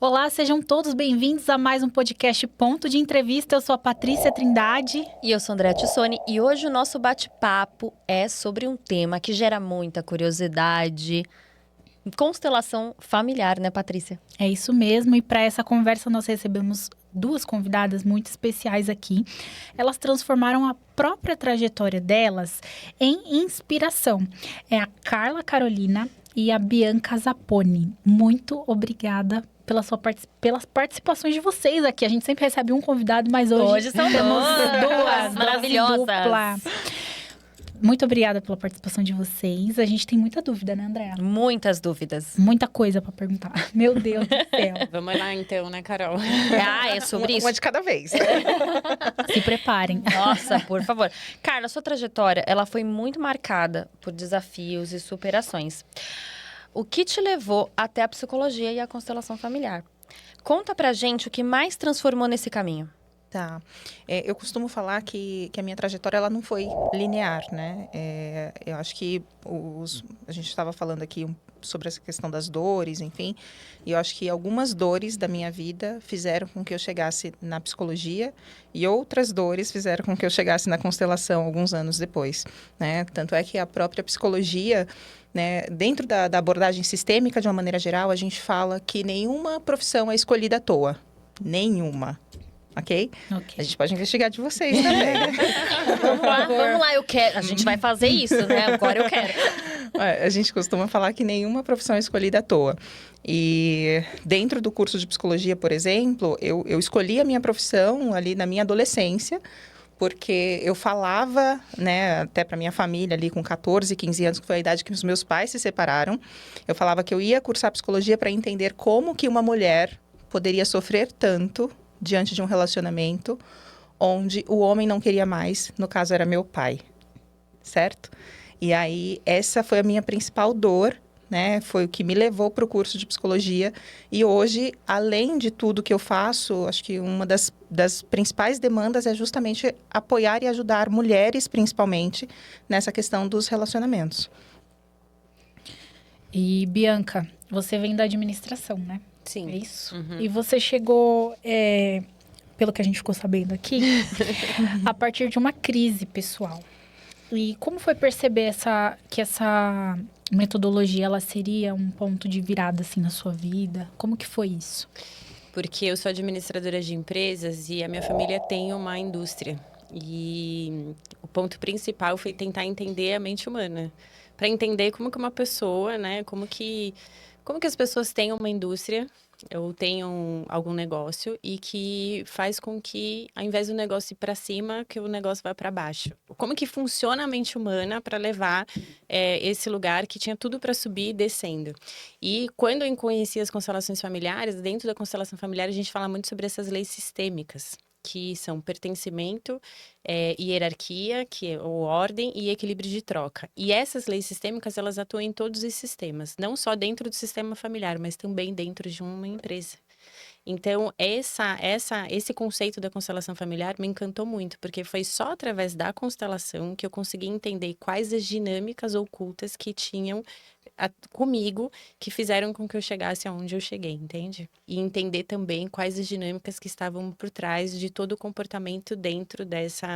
Olá, sejam todos bem-vindos a mais um podcast Ponto de Entrevista. Eu sou a Patrícia Trindade. E eu sou Andréa Tissoni, e hoje o nosso bate-papo é sobre um tema que gera muita curiosidade. Constelação familiar, né, Patrícia? É isso mesmo, e para essa conversa nós recebemos duas convidadas muito especiais aqui. Elas transformaram a própria trajetória delas em inspiração. É a Carla Carolina e a Bianca Zapponi. Muito obrigada pelas participações de vocês aqui. A gente sempre recebe um convidado, mas hoje são temos duas maravilhosas. Dupla. Muito obrigada pela participação de vocês. A gente tem muita dúvida, né, Andréa? Muitas dúvidas. Muita coisa para perguntar. Meu Deus do céu. Vamos lá então, né, Carol? É sobre isso. Uma de cada vez. Se preparem. Nossa, por favor. Carla, sua trajetória, ela foi muito marcada por desafios e superações. O que te levou até a psicologia e a constelação familiar? Conta pra gente o que mais transformou nesse caminho. Tá. Eu costumo falar que a minha trajetória ela não foi linear, né? Eu acho que a gente estava falando aqui sobre essa questão das dores, enfim. E eu acho que algumas dores da minha vida fizeram com que eu chegasse na psicologia e outras dores fizeram com que eu chegasse na constelação alguns anos depois, né? Tanto é que a própria psicologia, né, dentro da abordagem sistêmica, de uma maneira geral, a gente fala que nenhuma profissão é escolhida à toa. Nenhuma. Ok? A gente pode investigar de vocês também. Vamos lá, eu quero. A gente vai fazer isso, né? Agora eu quero. A gente costuma falar que nenhuma profissão é escolhida à toa. E dentro do curso de psicologia, por exemplo, eu escolhi a minha profissão ali na minha adolescência, porque eu falava, né, até para minha família ali com 14, 15 anos, que foi a idade que os meus pais se separaram, eu falava que eu ia cursar psicologia para entender como que uma mulher poderia sofrer tanto diante de um relacionamento onde o homem não queria mais, no caso era meu pai, certo? E aí essa foi a minha principal dor, né? Foi o que me levou para o curso de psicologia. E hoje, além de tudo que eu faço, acho que uma das principais demandas é justamente apoiar e ajudar mulheres, principalmente, nessa questão dos relacionamentos. E, Bianca, você vem da administração, né? Sim. É isso? Uhum. E você chegou, pelo que a gente ficou sabendo aqui, a partir de uma crise pessoal. E como foi perceber que essa metodologia ela seria um ponto de virada assim na sua vida? Como que foi isso? Porque eu sou administradora de empresas e a minha família tem uma indústria. E o ponto principal foi tentar entender a mente humana. Para entender como que uma pessoa, né, como que as pessoas têm uma indústria ou tenham algum negócio e que faz com que, ao invés do negócio ir para cima, que o negócio vá para baixo. Como que funciona a mente humana para levar esse lugar que tinha tudo para subir e descendo. E quando eu conheci as constelações familiares, dentro da constelação familiar a gente fala muito sobre essas leis sistêmicas, que são pertencimento, hierarquia, ou ordem e equilíbrio de troca. E essas leis sistêmicas, elas atuam em todos os sistemas, não só dentro do sistema familiar, mas também dentro de uma empresa. Então, esse conceito da constelação familiar me encantou muito, porque foi só através da constelação que eu consegui entender quais as dinâmicas ocultas que tinham comigo, que fizeram com que eu chegasse aonde eu cheguei, entende? E entender também quais as dinâmicas que estavam por trás de todo o comportamento dentro desse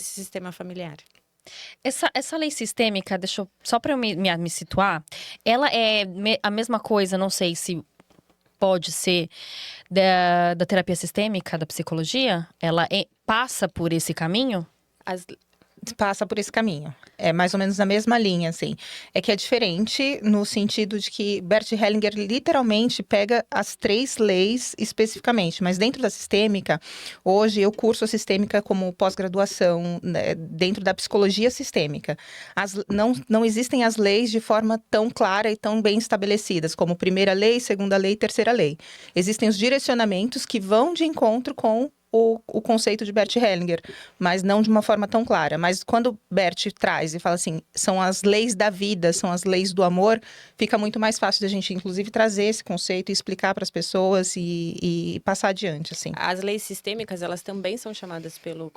sistema familiar. Essa lei sistêmica, só para eu me situar, ela é a mesma coisa, não sei se pode ser da terapia sistêmica, da psicologia? Ela passa por esse caminho? Passa por esse caminho. É mais ou menos na mesma linha, assim. É que é diferente no sentido de que Bert Hellinger literalmente pega as 3 leis especificamente, mas dentro da sistêmica, hoje eu curso a sistêmica como pós-graduação, né, dentro da psicologia sistêmica. Não existem as leis de forma tão clara e tão bem estabelecidas, como primeira lei, segunda lei, terceira lei. Existem os direcionamentos que vão de encontro com o conceito de Bert Hellinger, mas não de uma forma tão clara. Mas quando Bert traz e fala assim, são as leis da vida, são as leis do amor, fica muito mais fácil da gente, inclusive, trazer esse conceito e explicar para as pessoas e passar adiante, assim. As leis sistêmicas, elas também são chamadas pelo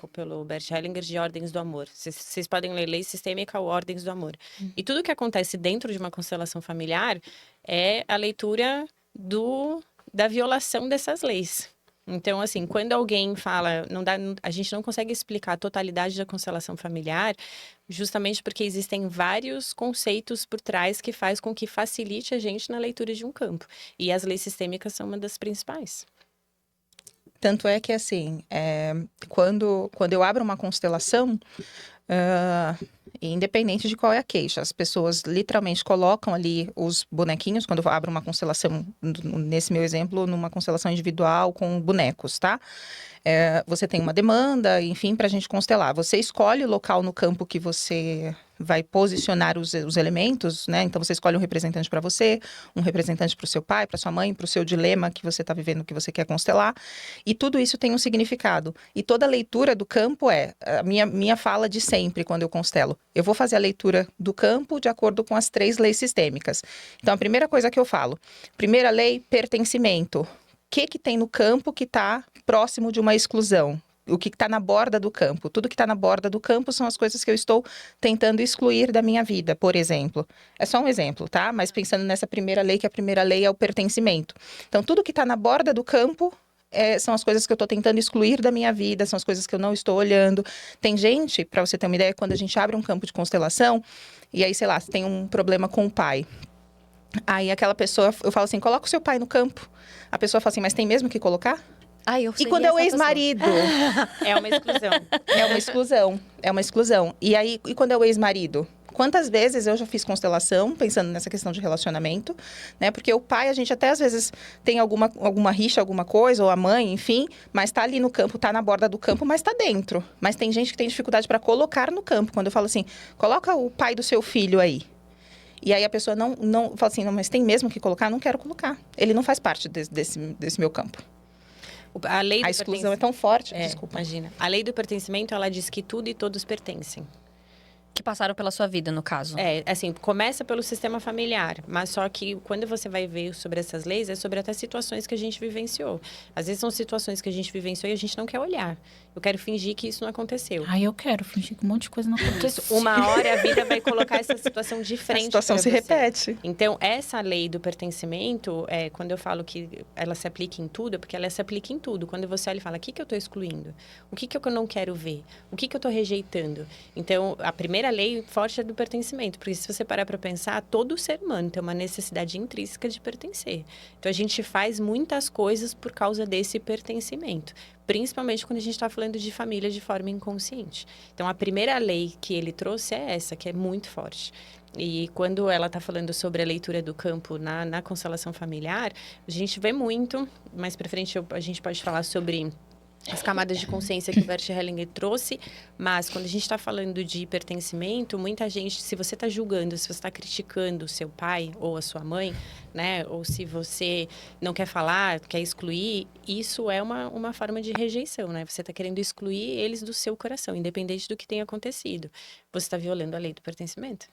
Bert Hellinger de ordens do amor. Vocês podem ler lei sistêmica ou ordens do amor. E tudo que acontece dentro de uma constelação familiar é a leitura da violação dessas leis. Então, assim, quando alguém fala, a gente não consegue explicar a totalidade da constelação familiar, justamente porque existem vários conceitos por trás que faz com que facilite a gente na leitura de um campo. E as leis sistêmicas são uma das principais. Tanto é que, assim, quando eu abro uma constelação, independente de qual é a queixa, as pessoas literalmente colocam ali os bonequinhos, quando eu abro uma constelação, nesse meu exemplo, numa constelação individual com bonecos, tá? Você tem uma demanda, enfim, para a gente constelar. Você escolhe o local no campo que você vai posicionar os elementos, né? Então, você escolhe um representante para você, um representante para o seu pai, para sua mãe, para o seu dilema que você está vivendo, que você quer constelar. E tudo isso tem um significado. E toda leitura do campo a minha fala de sempre quando eu constelo. Eu vou fazer a leitura do campo de acordo com as 3 leis sistêmicas. Então, a primeira coisa que eu falo, primeira lei, pertencimento. O que tem no campo que está próximo de uma exclusão? O que está na borda do campo? Tudo que está na borda do campo são as coisas que eu estou tentando excluir da minha vida, por exemplo. É só um exemplo, tá? Mas pensando nessa primeira lei, que a primeira lei é o pertencimento. Então, tudo que está na borda do campo são as coisas que eu estou tentando excluir da minha vida, são as coisas que eu não estou olhando. Tem gente, para você ter uma ideia, quando a gente abre um campo de constelação, e aí, sei lá, você tem um problema com o pai. Aí aquela pessoa, eu falo assim, coloca o seu pai no campo. A pessoa fala assim, mas tem mesmo que colocar? Eu E quando é o ex-marido? É uma exclusão. É uma exclusão. É uma exclusão. E aí, e quando é o ex-marido? Quantas vezes eu já fiz constelação, pensando nessa questão de relacionamento, né? Porque o pai, a gente até às vezes tem alguma rixa, alguma coisa, ou a mãe, enfim, mas tá ali no campo, tá na borda do campo, mas tá dentro. Mas tem gente que tem dificuldade para colocar no campo. Quando eu falo assim, coloca o pai do seu filho aí. E aí a pessoa não fala assim, não, mas tem mesmo que colocar? Não quero colocar. Ele não faz parte desse meu campo. A exclusão é tão forte. Desculpa. Imagina. A lei do pertencimento, ela diz que tudo e todos pertencem. Que passaram pela sua vida, no caso. Assim, começa pelo sistema familiar, mas só que quando você vai ver sobre essas leis, é sobre até situações que a gente vivenciou. Às vezes são situações que a gente vivenciou e a gente não quer olhar. Eu quero fingir que isso não aconteceu. Eu quero fingir que um monte de coisa não aconteceu. Uma hora a vida vai colocar essa situação de frente. A situação se repete. Então, essa lei do pertencimento, quando eu falo que ela se aplica em tudo, é porque ela se aplica em tudo. Quando você olha e fala, o que eu estou excluindo? O que eu não quero ver? O que eu estou rejeitando? Então, a primeira lei forte é do pertencimento, porque se você parar para pensar, todo ser humano tem uma necessidade intrínseca de pertencer. Então, a gente faz muitas coisas por causa desse pertencimento, principalmente quando a gente está falando de família de forma inconsciente. Então, a primeira lei que ele trouxe é essa, que é muito forte. E quando ela está falando sobre a leitura do campo na constelação familiar, a gente vê muito, mais para frente a gente pode falar sobre as camadas de consciência que o Bert Hellinger trouxe, mas quando a gente está falando de pertencimento, muita gente, se você está julgando, se você está criticando o seu pai ou a sua mãe, né, ou se você não quer falar, quer excluir, isso é uma forma de rejeição, né? Você está querendo excluir eles do seu coração, independente do que tenha acontecido. Você está violando a lei do pertencimento.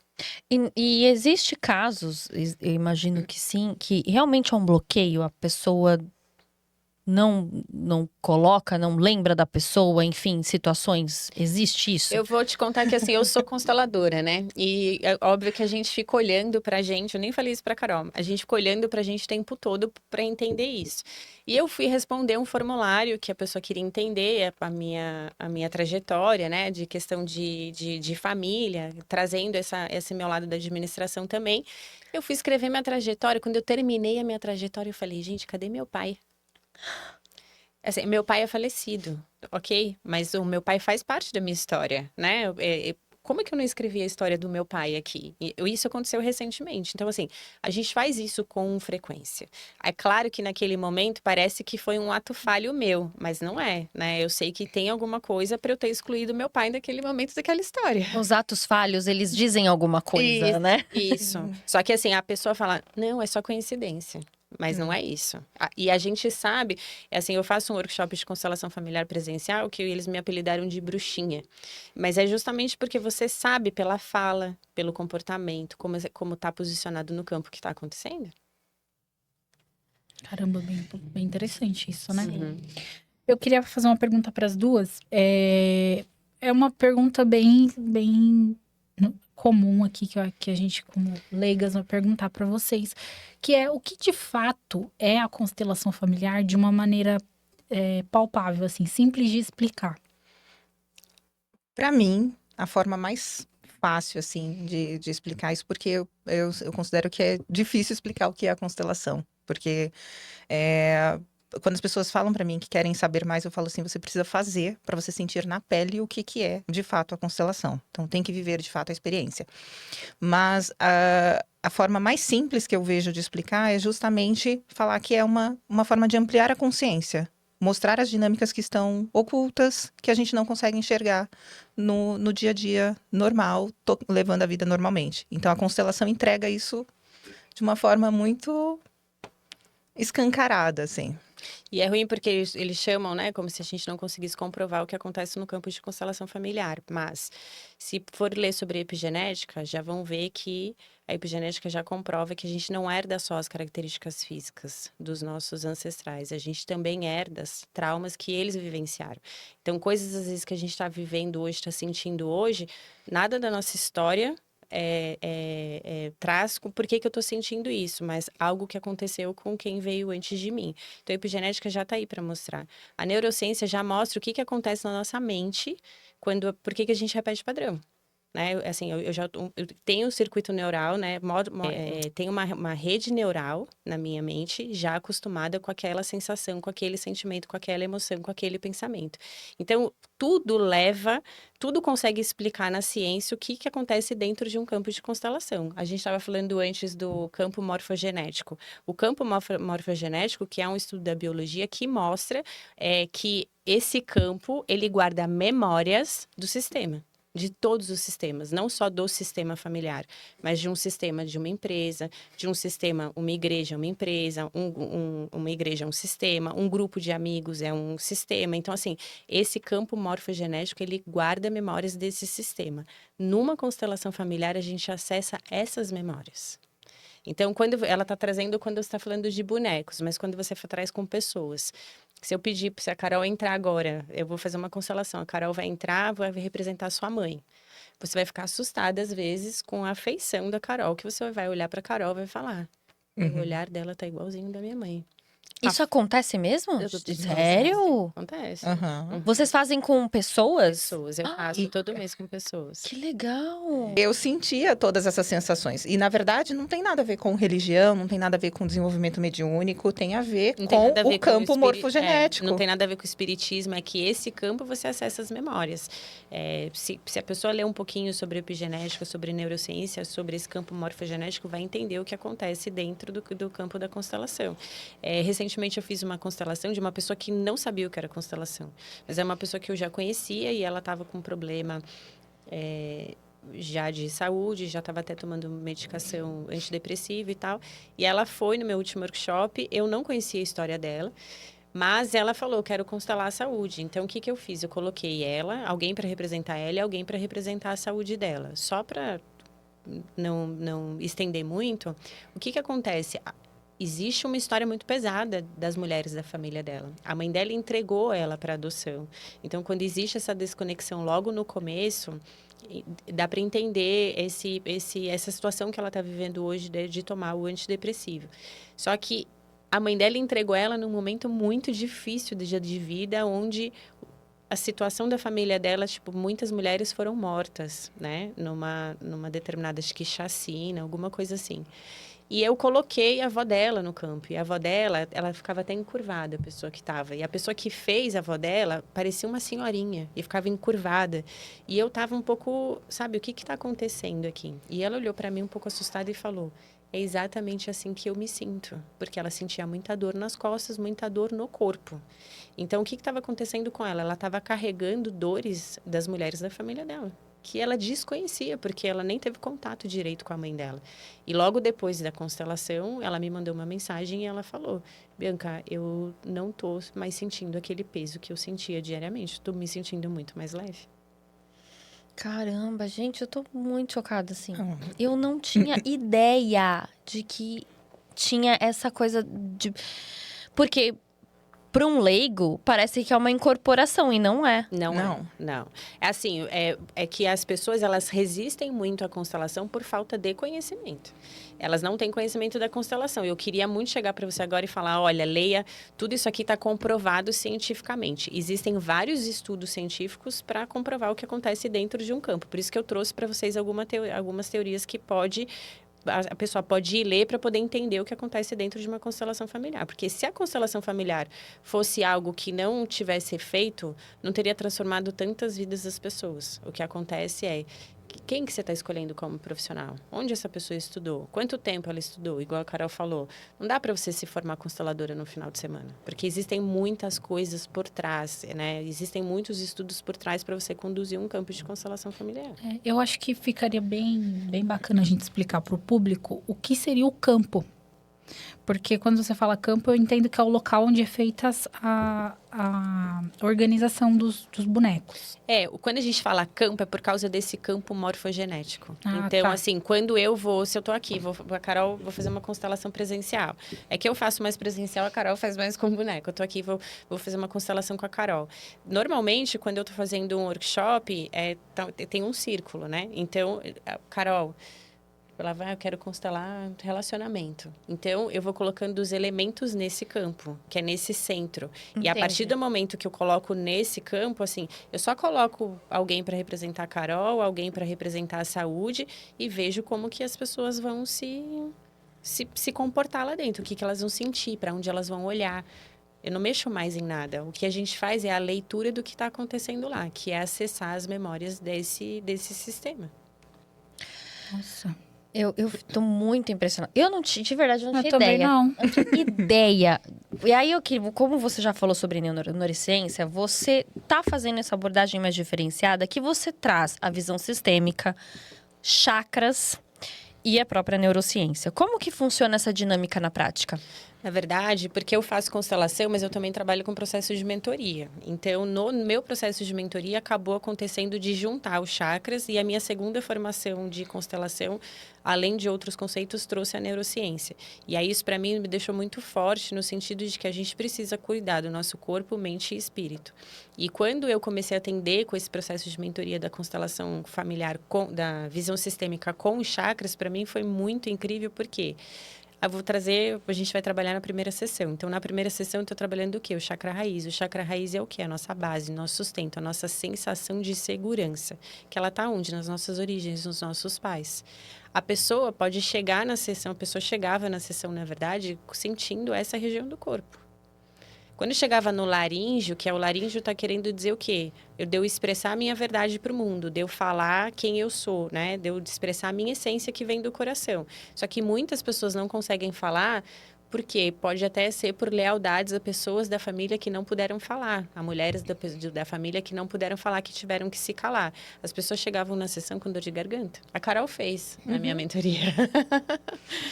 E existe casos, eu imagino que sim, que realmente é um bloqueio, a pessoa não coloca, não lembra da pessoa, enfim, situações, existe isso? Eu vou te contar que, assim, eu sou consteladora, né? E é óbvio que a gente fica olhando pra gente, eu nem falei isso pra Carol, a gente fica olhando pra gente o tempo todo pra entender isso. E eu fui responder um formulário que a pessoa queria entender a minha trajetória, né? De questão de família, trazendo esse meu lado da administração também. Eu fui escrever minha trajetória, quando eu terminei a minha trajetória, eu falei, gente, cadê meu pai? Assim, meu pai é falecido, ok? Mas o meu pai faz parte da minha história, né? Como é que eu não escrevi a história do meu pai aqui? Isso aconteceu recentemente. Então, assim, a gente faz isso com frequência. É claro que naquele momento parece que foi um ato falho meu, mas não é, né? Eu sei que tem alguma coisa para eu ter excluído meu pai naquele momento daquela história. Os atos falhos, eles dizem alguma coisa, isso, né? Isso. Só que, assim, a pessoa fala, não, é só coincidência. Mas não é isso. E a gente sabe, assim, eu faço um workshop de constelação familiar presencial que eles me apelidaram de bruxinha. Mas é justamente porque você sabe pela fala, pelo comportamento, como tá posicionado no campo que tá acontecendo. Caramba, bem interessante isso, né? Uhum. Eu queria fazer uma pergunta para as duas. É uma pergunta bem comum aqui, que a gente, como leigas, vai perguntar para vocês, que é o que de fato é a constelação familiar de uma maneira palpável, assim, simples de explicar. Para mim, a forma mais fácil, assim, de explicar isso, porque eu considero que é difícil explicar o que é a constelação. Porque quando as pessoas falam para mim que querem saber mais, eu falo assim, você precisa fazer para você sentir na pele o que é, de fato, a constelação. Então, tem que viver, de fato, a experiência. Mas a forma mais simples que eu vejo de explicar é justamente falar que é uma forma de ampliar a consciência. Mostrar as dinâmicas que estão ocultas, que a gente não consegue enxergar no dia a dia normal, levando a vida normalmente. Então, a constelação entrega isso de uma forma muito escancarada, assim. E é ruim porque eles chamam, né, como se a gente não conseguisse comprovar o que acontece no campo de constelação familiar. Mas, se for ler sobre epigenética, já vão ver que a epigenética já comprova que a gente não herda só as características físicas dos nossos ancestrais. A gente também herda os traumas que eles vivenciaram. Então, coisas às vezes que a gente está vivendo hoje, está sentindo hoje, nada da nossa história traz por que eu estou sentindo isso, mas algo que aconteceu com quem veio antes de mim. Então, a epigenética já está aí para mostrar. A neurociência já mostra o que acontece na nossa mente por que a gente repete padrão. Né? Assim, eu tenho um circuito neural, né? Tenho uma rede neural na minha mente já acostumada com aquela sensação, com aquele sentimento, com aquela emoção, com aquele pensamento. Então, tudo consegue explicar na ciência o que acontece dentro de um campo de constelação. A gente estava falando antes do campo morfogenético. O campo morfogenético, que é um estudo da biologia que mostra que esse campo, ele guarda memórias do sistema. De todos os sistemas, não só do sistema familiar, mas de um sistema de uma empresa, de um sistema, uma igreja é uma empresa, uma igreja é um sistema, um grupo de amigos é um sistema. Então, assim, esse campo morfogenético, ele guarda memórias desse sistema. Numa constelação familiar, a gente acessa essas memórias. Então, quando ela está trazendo, quando você está falando de bonecos, mas quando você traz com pessoas. Se eu pedir para a Carol entrar agora, eu vou fazer uma constelação. A Carol vai entrar, vai representar sua mãe. Você vai ficar assustada, às vezes, com a afeição da Carol, que você vai olhar para a Carol e vai falar. O olhar dela tá igualzinho da minha mãe. Isso acontece mesmo? Sério? Acontece. Vocês fazem com pessoas? Pessoas. Eu faço todo mês com pessoas. Que legal! Eu sentia todas essas sensações. E, na verdade, não tem nada a ver com religião, não tem nada a ver com desenvolvimento mediúnico, tem a ver com o campo morfogenético. Não tem nada a ver com o espiritismo, é que esse campo você acessa as memórias. Se a pessoa ler um pouquinho sobre epigenética, sobre neurociência, sobre esse campo morfogenético, vai entender o que acontece dentro do campo da constelação. Recentemente eu fiz uma constelação de uma pessoa que não sabia o que era constelação. Mas é uma pessoa que eu já conhecia e ela estava com um problema já de saúde, já estava até tomando medicação antidepressiva e tal. E ela foi no meu último workshop, eu não conhecia a história dela, mas ela falou, quero constelar a saúde. Então, o que eu fiz? Eu coloquei alguém para representar ela e alguém para representar a saúde dela. Só para não estender muito, o que acontece? Existe uma história muito pesada das mulheres da família dela. A mãe dela entregou ela para adoção. Então, quando existe essa desconexão logo no começo, dá para entender essa situação que ela está vivendo hoje de tomar o antidepressivo. Só que a mãe dela entregou ela num momento muito difícil de vida, onde a situação da família dela, tipo, muitas mulheres foram mortas, né? Numa determinada, acho que chacina, alguma coisa assim. E eu coloquei a avó dela no campo. E a avó dela, ela ficava até encurvada, a pessoa que estava. E a pessoa que fez a avó dela parecia uma senhorinha. E ficava encurvada. E eu estava um pouco, sabe, o que está acontecendo aqui? E ela olhou para mim um pouco assustada e falou, é exatamente assim que eu me sinto. Porque ela sentia muita dor nas costas, muita dor no corpo. Então, o que estava acontecendo com ela? Ela estava carregando dores das mulheres da família dela. Que ela desconhecia, porque ela nem teve contato direito com a mãe dela. E logo depois da constelação, ela me mandou uma mensagem e ela falou, Bianca, eu não tô mais sentindo aquele peso que eu sentia diariamente. Estou me sentindo muito mais leve. Caramba, gente, eu tô muito chocada, assim. Eu não tinha ideia de que tinha essa coisa de... Porque para um leigo, parece que é uma incorporação, e não é. Não. É assim, é que as pessoas, elas resistem muito à constelação por falta de conhecimento. Elas não têm conhecimento da constelação. Eu queria muito chegar para você agora e falar, olha, leia, tudo isso aqui está comprovado cientificamente. Existem vários estudos científicos para comprovar o que acontece dentro de um campo. Por isso que eu trouxe para vocês algumas teorias que a pessoa pode ir ler para poder entender o que acontece dentro de uma constelação familiar. Porque se a constelação familiar fosse algo que não tivesse efeito, não teria transformado tantas vidas das pessoas. O que acontece é, quem que você está escolhendo como profissional? Onde essa pessoa estudou? Quanto tempo ela estudou? Igual a Carol falou, não dá para você se formar consteladora no final de semana. Porque existem muitas coisas por trás, né? Existem muitos estudos por trás para você conduzir um campo de constelação familiar. Eu acho que ficaria bem bacana a gente explicar para o público o que seria o campo. Porque quando você fala campo, eu entendo que é o local onde é feita a organização dos bonecos. Quando a gente fala campo, é por causa desse campo morfogenético. Então, tá. assim, quando se eu tô aqui, a Carol, vou fazer uma constelação presencial. É que eu faço mais presencial, a Carol faz mais com boneco. Eu tô aqui, vou fazer uma constelação com a Carol. Normalmente, quando eu tô fazendo um workshop, tem um círculo, né? Então, Carol, ela vai, eu quero constelar relacionamento. Então, eu vou colocando os elementos nesse campo, que é nesse centro. Entendi. E a partir do momento que eu coloco nesse campo, assim, eu só coloco alguém para representar a Carol, alguém para representar a saúde e vejo como que as pessoas vão se comportar lá dentro, o que elas vão sentir, para onde elas vão olhar. Eu não mexo mais em nada. O que a gente faz é a leitura do que está acontecendo lá, que é acessar as memórias desse sistema. Nossa. Eu tô muito impressionada. De verdade, eu não tinha também ideia. não. Não tinha ideia. E aí, como você já falou sobre neurociência, você tá fazendo essa abordagem mais diferenciada, que você traz a visão sistêmica, chakras e a própria neurociência. Como que funciona essa dinâmica na prática? Na verdade, porque eu faço constelação, mas eu também trabalho com processo de mentoria. Então, no meu processo de mentoria, acabou acontecendo de juntar os chakras e a minha segunda formação de constelação, além de outros conceitos, trouxe a neurociência. E aí, isso para mim me deixou muito forte no sentido de que a gente precisa cuidar do nosso corpo, mente e espírito. E quando eu comecei a atender com esse processo de mentoria da constelação familiar, da visão sistêmica com os chakras, para mim foi muito incrível, porque a gente vai trabalhar na primeira sessão. Então, na primeira sessão, eu estou trabalhando o quê? O chakra raiz. O chakra raiz é o quê? A nossa base, nosso sustento, a nossa sensação de segurança. Que ela está onde? Nas nossas origens, nos nossos pais. A pessoa pode chegar na sessão, a pessoa chegava na sessão, na verdade, sentindo essa região do corpo. Quando chegava no laríngeo, que é o laríngeo está querendo dizer o quê? De eu expressar a minha verdade para o mundo, de eu falar quem eu sou, né? De eu expressar a minha essência que vem do coração. Só que muitas pessoas não conseguem falar, porque pode até ser por lealdades a pessoas da família que não puderam falar, a mulheres da família que não puderam falar, que tiveram que se calar. As pessoas chegavam na sessão com dor de garganta. A Carol fez na minha mentoria.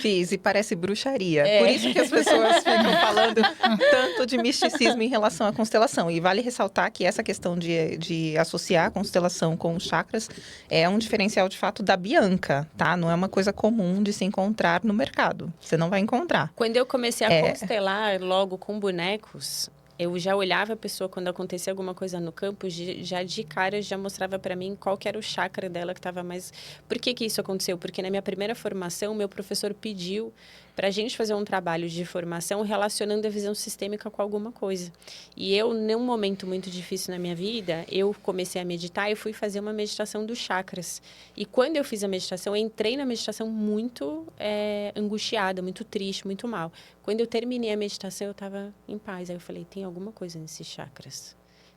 Fiz, e parece bruxaria. Por isso que as pessoas ficam falando tanto de misticismo em relação à constelação. E vale ressaltar que essa questão de associar a constelação com os chakras é um diferencial, de fato, da Bianca, tá? Não é uma coisa comum de se encontrar no mercado. Você não vai encontrar. Quando eu comecei a constelar logo com bonecos, eu já olhava a pessoa quando acontecia alguma coisa no campo, já de cara já mostrava para mim qual que era o chakra dela que estava mais... Por que isso aconteceu? Porque na minha primeira formação, meu professor pediu para a gente fazer um trabalho de formação relacionando a visão sistêmica com alguma coisa. E eu, num momento muito difícil na minha vida, eu comecei a meditar e fui fazer uma meditação dos chakras. E quando eu fiz a meditação, eu entrei na meditação muito angustiada, muito triste, muito mal. Quando eu terminei a meditação, eu estava em paz. Aí eu falei, tem alguma coisa nesses chakras.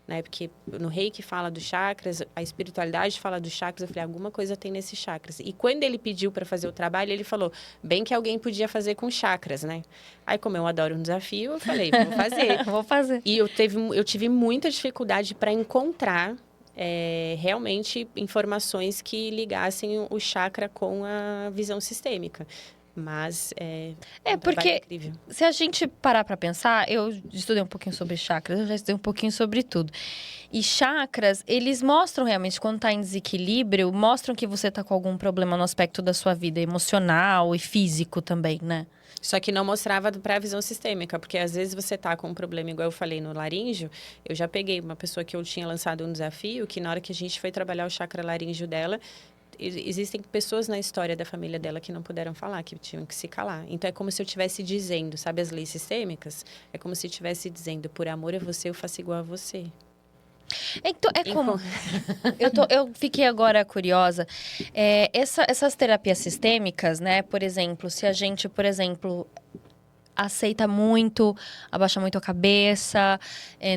Né? Porque no Reiki fala dos chakras, a espiritualidade fala dos chakras. Eu falei, alguma coisa tem nesses chakras. E quando ele pediu para fazer o trabalho, ele falou, bem que alguém podia fazer com chakras, né? Aí, como eu adoro um desafio, eu falei, vou fazer. Vou fazer. E eu tive muita dificuldade para encontrar realmente informações que ligassem o chakra com a visão sistêmica. Mas porque incrível. Se a gente parar para pensar, eu estudei um pouquinho sobre chakras, eu já estudei um pouquinho sobre tudo. E chakras, eles mostram realmente, quando tá em desequilíbrio, mostram que você tá com algum problema no aspecto da sua vida emocional e físico também, né? Só que não mostrava para a visão sistêmica, porque às vezes você tá com um problema, igual eu falei no laríngeo, eu já peguei uma pessoa que eu tinha lançado um desafio, que na hora que a gente foi trabalhar o chakra laríngeo dela, existem pessoas na história da família dela que não puderam falar, que tinham que se calar. Então é como se eu estivesse dizendo, sabe as leis sistêmicas? É como se eu estivesse dizendo, por amor a você, eu faço igual a você. Então, é como... Eu fiquei agora curiosa. Essas terapias sistêmicas, né? Por exemplo, se a gente, por exemplo, aceita muito, abaixa muito a cabeça,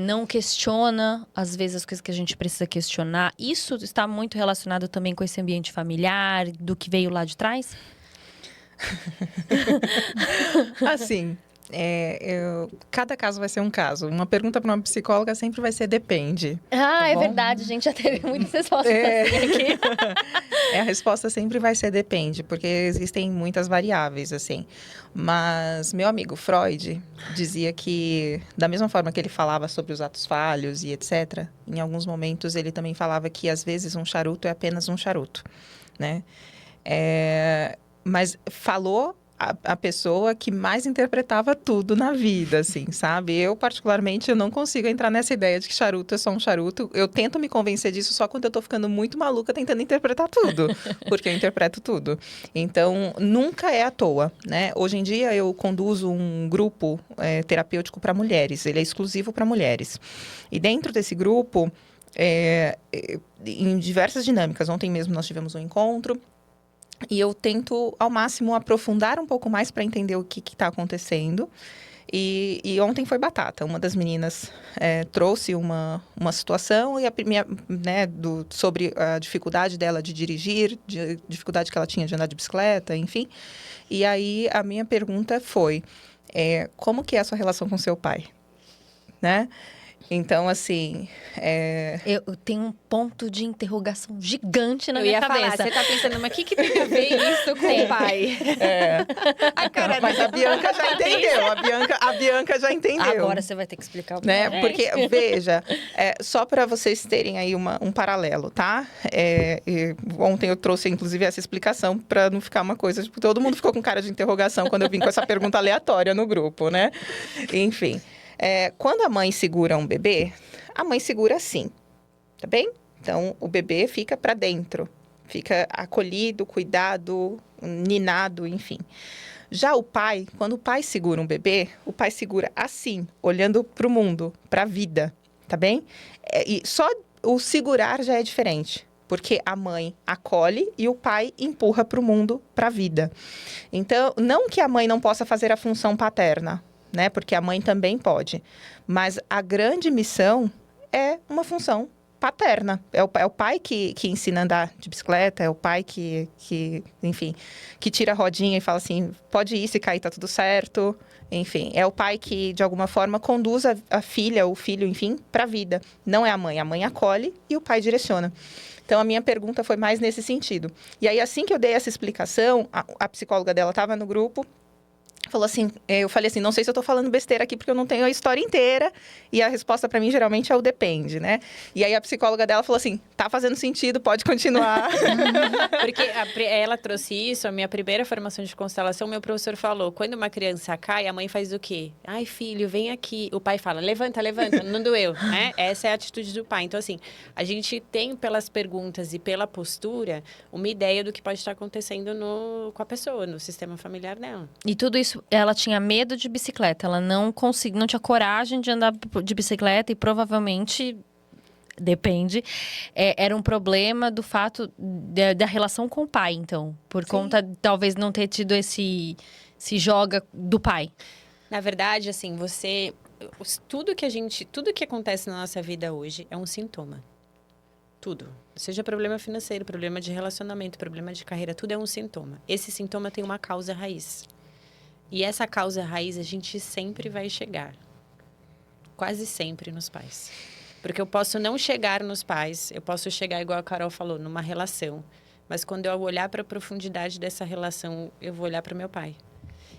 não questiona, às vezes, as coisas que a gente precisa questionar. Isso está muito relacionado também com esse ambiente familiar, do que veio lá de trás? Assim, cada caso vai ser um caso. Uma pergunta para uma psicóloga sempre vai ser depende. Ah, é bom? verdade, a gente já teve muitas respostas assim aqui. A resposta sempre vai ser depende, porque existem muitas variáveis, assim. Mas meu amigo Freud dizia que, da mesma forma que ele falava sobre os atos falhos e etc., em alguns momentos ele também falava que, às vezes, um charuto é apenas um charuto, né? Mas falou a pessoa que mais interpretava tudo na vida, assim, sabe? Eu, particularmente, eu não consigo entrar nessa ideia de que charuto é só um charuto. Eu tento me convencer disso só quando eu tô ficando muito maluca tentando interpretar tudo, porque eu interpreto tudo. Então, nunca é à toa, né? Hoje em dia, eu conduzo um grupo terapêutico para mulheres. Ele é exclusivo para mulheres. E dentro desse grupo, em diversas dinâmicas. Ontem mesmo nós tivemos um encontro. E eu tento, ao máximo, aprofundar um pouco mais para entender o que está acontecendo. E ontem foi batata. Uma das meninas trouxe uma situação e sobre a dificuldade dela de dirigir, dificuldade que ela tinha de andar de bicicleta, enfim. E aí, a minha pergunta foi, como que é a sua relação com seu pai? Né? Então, assim... Eu tenho um ponto de interrogação gigante na minha cabeça. Falar, você tá pensando, mas o que tem a ver isso com o pai? A cara mas a Bianca já entendeu. A Bianca já entendeu. Agora você vai ter que explicar o né? Porque, veja, só para vocês terem aí um paralelo, tá? Ontem eu trouxe, inclusive, essa explicação para não ficar uma coisa... Tipo, todo mundo ficou com cara de interrogação quando eu vim com essa pergunta aleatória no grupo, né? Enfim... quando a mãe segura um bebê, a mãe segura assim, tá bem? Então, o bebê fica para dentro, fica acolhido, cuidado, ninado, enfim. Já o pai, quando o pai segura um bebê, o pai segura assim, olhando para o mundo, para a vida, tá bem? E só o segurar já é diferente, porque a mãe acolhe e o pai empurra para o mundo, para a vida. Então, não que a mãe não possa fazer a função paterna, né? Porque a mãe também pode. Mas a grande missão é uma função paterna. É o pai que ensina a andar de bicicleta, é o pai que tira a rodinha e fala assim, pode ir, se cair, tá tudo certo. Enfim, é o pai que, de alguma forma, conduz a filha, o filho, enfim, para a vida. Não é a mãe. A mãe acolhe e o pai direciona. Então, a minha pergunta foi mais nesse sentido. E aí, assim que eu dei essa explicação, a psicóloga dela estava no grupo, falou assim, eu falei assim, não sei se eu tô falando besteira aqui porque eu não tenho a história inteira, e a resposta para mim geralmente é o depende, né? E aí a psicóloga dela falou assim, tá fazendo sentido, pode continuar. Porque ela trouxe isso, a minha primeira formação de constelação, meu professor falou, quando uma criança cai, a mãe faz o quê? Ai, filho, vem aqui. O pai fala, levanta, não doeu, né? Essa é a atitude do pai. Então, assim, a gente tem pelas perguntas e pela postura, uma ideia do que pode estar acontecendo com a pessoa, no sistema familiar dela. E tudo isso, ela tinha medo de bicicleta, ela não tinha coragem de andar de bicicleta e provavelmente, depende, era um problema do fato da relação com o pai, então. Por conta, talvez, não ter tido esse joga do pai. Na verdade, assim, tudo que acontece na nossa vida hoje é um sintoma. Tudo. Seja problema financeiro, problema de relacionamento, problema de carreira, tudo é um sintoma. Esse sintoma tem uma causa raiz. E essa causa raiz a gente sempre vai chegar. Quase sempre nos pais. Porque eu posso não chegar nos pais, eu posso chegar, igual a Carol falou, numa relação. Mas quando eu olhar para a profundidade dessa relação, eu vou olhar para o meu pai.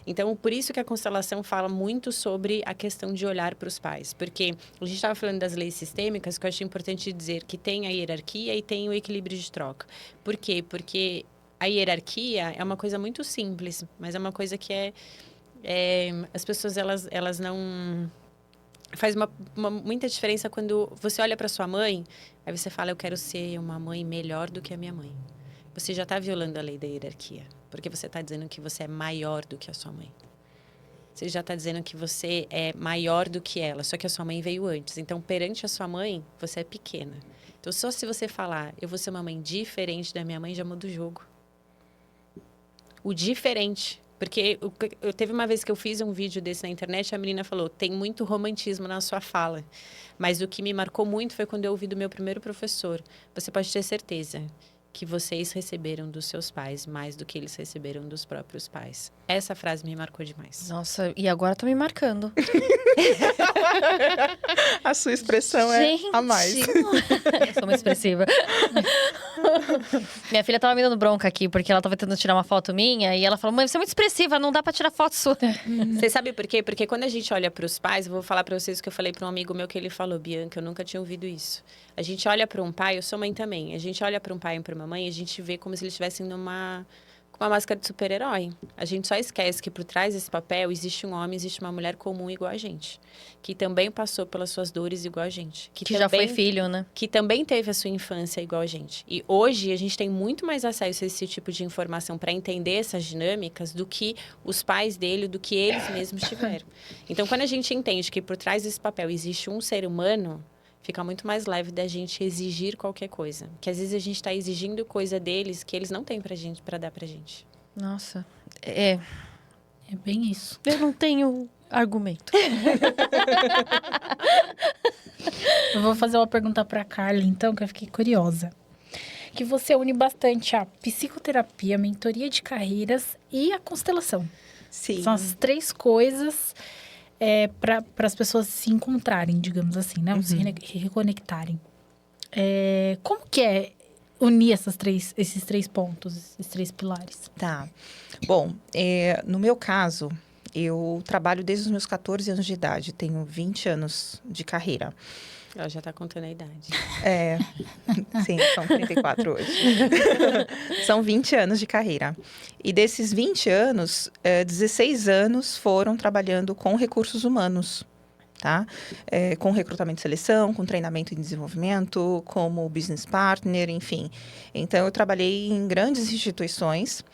Então, por isso que a constelação fala muito sobre a questão de olhar para os pais. Porque a gente estava falando das leis sistêmicas, que eu acho importante dizer que tem a hierarquia e tem o equilíbrio de troca. Por quê? Porque a hierarquia é uma coisa muito simples, mas é uma coisa que as pessoas, elas não... Faz muita diferença quando você olha para sua mãe, aí você fala, eu quero ser uma mãe melhor do que a minha mãe. Você já está violando a lei da hierarquia, porque você está dizendo que você é maior do que a sua mãe. Você já está dizendo que você é maior do que ela, só que a sua mãe veio antes. Então, perante a sua mãe, você é pequena. Então, só se você falar, eu vou ser uma mãe diferente da minha mãe, já muda o jogo. O diferente. Porque eu teve uma vez que eu fiz um vídeo desse na internet, a menina falou, tem muito romantismo na sua fala. Mas o que me marcou muito foi quando eu ouvi do meu primeiro professor. Você pode ter certeza que vocês receberam dos seus pais mais do que eles receberam dos próprios pais. Essa frase me marcou demais. Nossa, e agora tá me marcando. A sua expressão Gente, é a mais. eu sou muito expressiva. Minha filha tava me dando bronca aqui, porque ela tava tentando tirar uma foto minha. E ela falou, mãe, você é muito expressiva, não dá pra tirar foto sua. Você sabe por quê? Porque quando a gente olha para os pais, eu vou falar para vocês o que eu falei para um amigo meu que ele falou, Bianca, eu nunca tinha ouvido isso. A gente olha para um pai, eu sou mãe também, a gente olha para um pai e para uma mãe, a gente vê como se eles estivessem com uma máscara de super-herói. A gente só esquece que por trás desse papel existe um homem, existe uma mulher comum igual a gente, que também passou pelas suas dores igual a gente. Que já foi filho, né? Que também teve a sua infância igual a gente. E hoje a gente tem muito mais acesso a esse tipo de informação para entender essas dinâmicas do que os pais dele, do que eles mesmos tiveram. Então, quando a gente entende que por trás desse papel existe um ser humano, fica muito mais leve da gente exigir qualquer coisa. Que às vezes a gente está exigindo coisa deles que eles não têm para dar pra gente. Nossa, é bem isso. Eu não tenho argumento. Eu vou fazer uma pergunta pra Carla, então, que eu fiquei curiosa. Que você une bastante a psicoterapia, a mentoria de carreiras e a constelação. Sim. São as 3 coisas para as pessoas se encontrarem, digamos assim, né? Se reconectarem. Como que é unir esses 3 pontos, esses 3 pilares? Tá. Bom, no meu caso, eu trabalho desde os meus 14 anos de idade. Tenho 20 anos de carreira. Ela já está contando a idade. Sim, são 34 hoje. São 20 anos de carreira. E desses 20 anos, 16 anos foram trabalhando com recursos humanos, tá? Com recrutamento e seleção, com treinamento e desenvolvimento, como business partner, enfim. Então, eu trabalhei em grandes instituições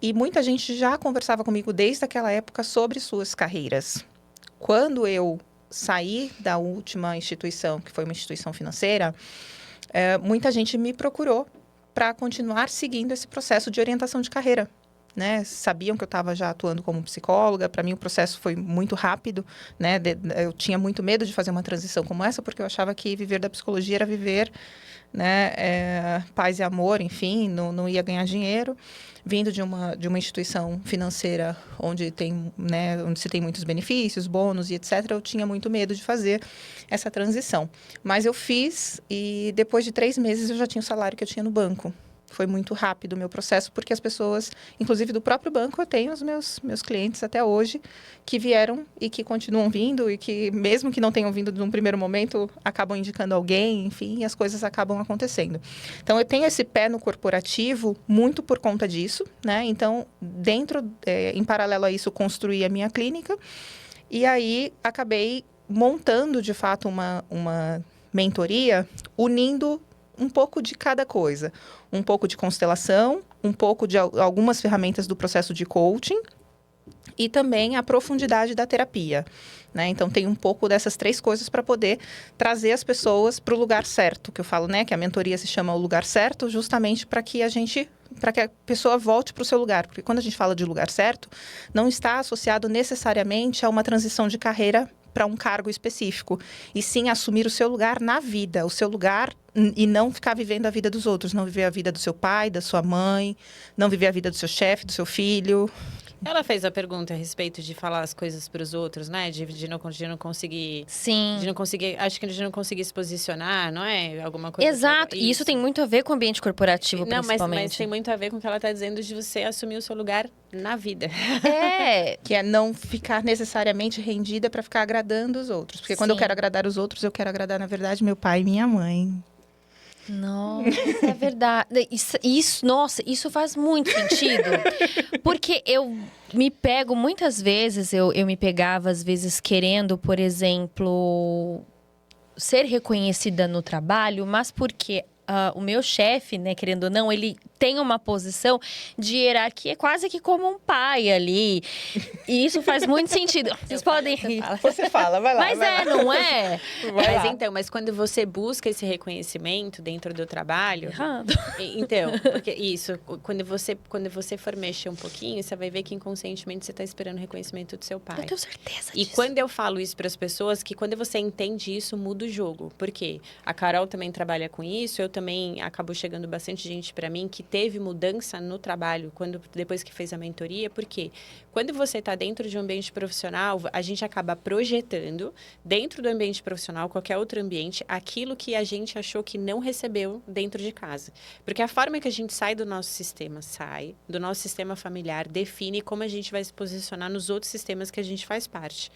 e muita gente já conversava comigo desde aquela época sobre suas carreiras. Quando eu saí da última instituição, que foi uma instituição financeira, muita gente me procurou para continuar seguindo esse processo de orientação de carreira, né? Sabiam que eu estava já atuando como psicóloga. Para mim, o processo foi muito rápido, né? Eu tinha muito medo de fazer uma transição como essa, porque eu achava que viver da psicologia era viver, né, paz e amor, enfim, não ia ganhar dinheiro. Vindo de uma instituição financeira onde se tem muitos benefícios, bônus e etc., eu tinha muito medo de fazer essa transição. Mas eu fiz e depois de 3 meses eu já tinha o salário que eu tinha no banco. Foi muito rápido o meu processo, porque as pessoas, inclusive do próprio banco, eu tenho os meus clientes até hoje, que vieram e que continuam vindo e que, mesmo que não tenham vindo de um primeiro momento, acabam indicando alguém, enfim, e as coisas acabam acontecendo. Então, eu tenho esse pé no corporativo muito por conta disso, né? Então, em paralelo a isso, construí a minha clínica e aí acabei montando, de fato, uma mentoria, unindo um pouco de cada coisa. Um pouco de constelação, um pouco de algumas ferramentas do processo de coaching e também a profundidade da terapia, né? Então, tem um pouco dessas 3 coisas para poder trazer as pessoas para o lugar certo, que eu falo, né? Que a mentoria se chama o lugar certo, justamente para que a pessoa volte para o seu lugar. Porque quando a gente fala de lugar certo, não está associado necessariamente a uma transição de carreira para um cargo específico, e sim assumir o seu lugar na vida, o seu lugar, e não ficar vivendo a vida dos outros, não viver a vida do seu pai, da sua mãe, não viver a vida do seu chefe, do seu filho. Ela fez a pergunta a respeito de falar as coisas para os outros, né? De não conseguir... Sim. De não conseguir... Acho que de não conseguir se posicionar, não é? Alguma coisa... Exato. E isso tem muito a ver com o ambiente corporativo, principalmente. Mas tem muito a ver com o que ela está dizendo de você assumir o seu lugar na vida. Que é não ficar necessariamente rendida para ficar agradando os outros. Porque quando eu quero agradar os outros, eu quero agradar, na verdade, meu pai e minha mãe. Nossa, é verdade. Nossa, isso faz muito sentido. Porque eu me pego, muitas vezes, eu me pegava, às vezes, querendo, por exemplo, ser reconhecida no trabalho, mas porque o meu chefe, né, querendo ou não, ele tem uma posição de hierarquia quase que como um pai ali. E isso faz muito sentido. Vocês podem rir. Você fala, vai lá. Mas vai lá. não é? Vai lá. Mas quando você busca esse reconhecimento dentro do trabalho, Errado. então, porque isso, quando você for mexer um pouquinho, você vai ver que inconscientemente você está esperando o reconhecimento do seu pai. Eu tenho certeza E disso. quando eu falo isso para as pessoas, que quando você entende isso, muda o jogo. Porque a Carol também trabalha com isso, eu também acabou chegando bastante gente para mim que teve mudança no trabalho depois que fez a mentoria, porque quando você está dentro de um ambiente profissional, a gente acaba projetando dentro do ambiente profissional, qualquer outro ambiente, aquilo que a gente achou que não recebeu dentro de casa. Porque a forma que a gente sai do nosso sistema familiar, define como a gente vai se posicionar nos outros sistemas que a gente faz parte.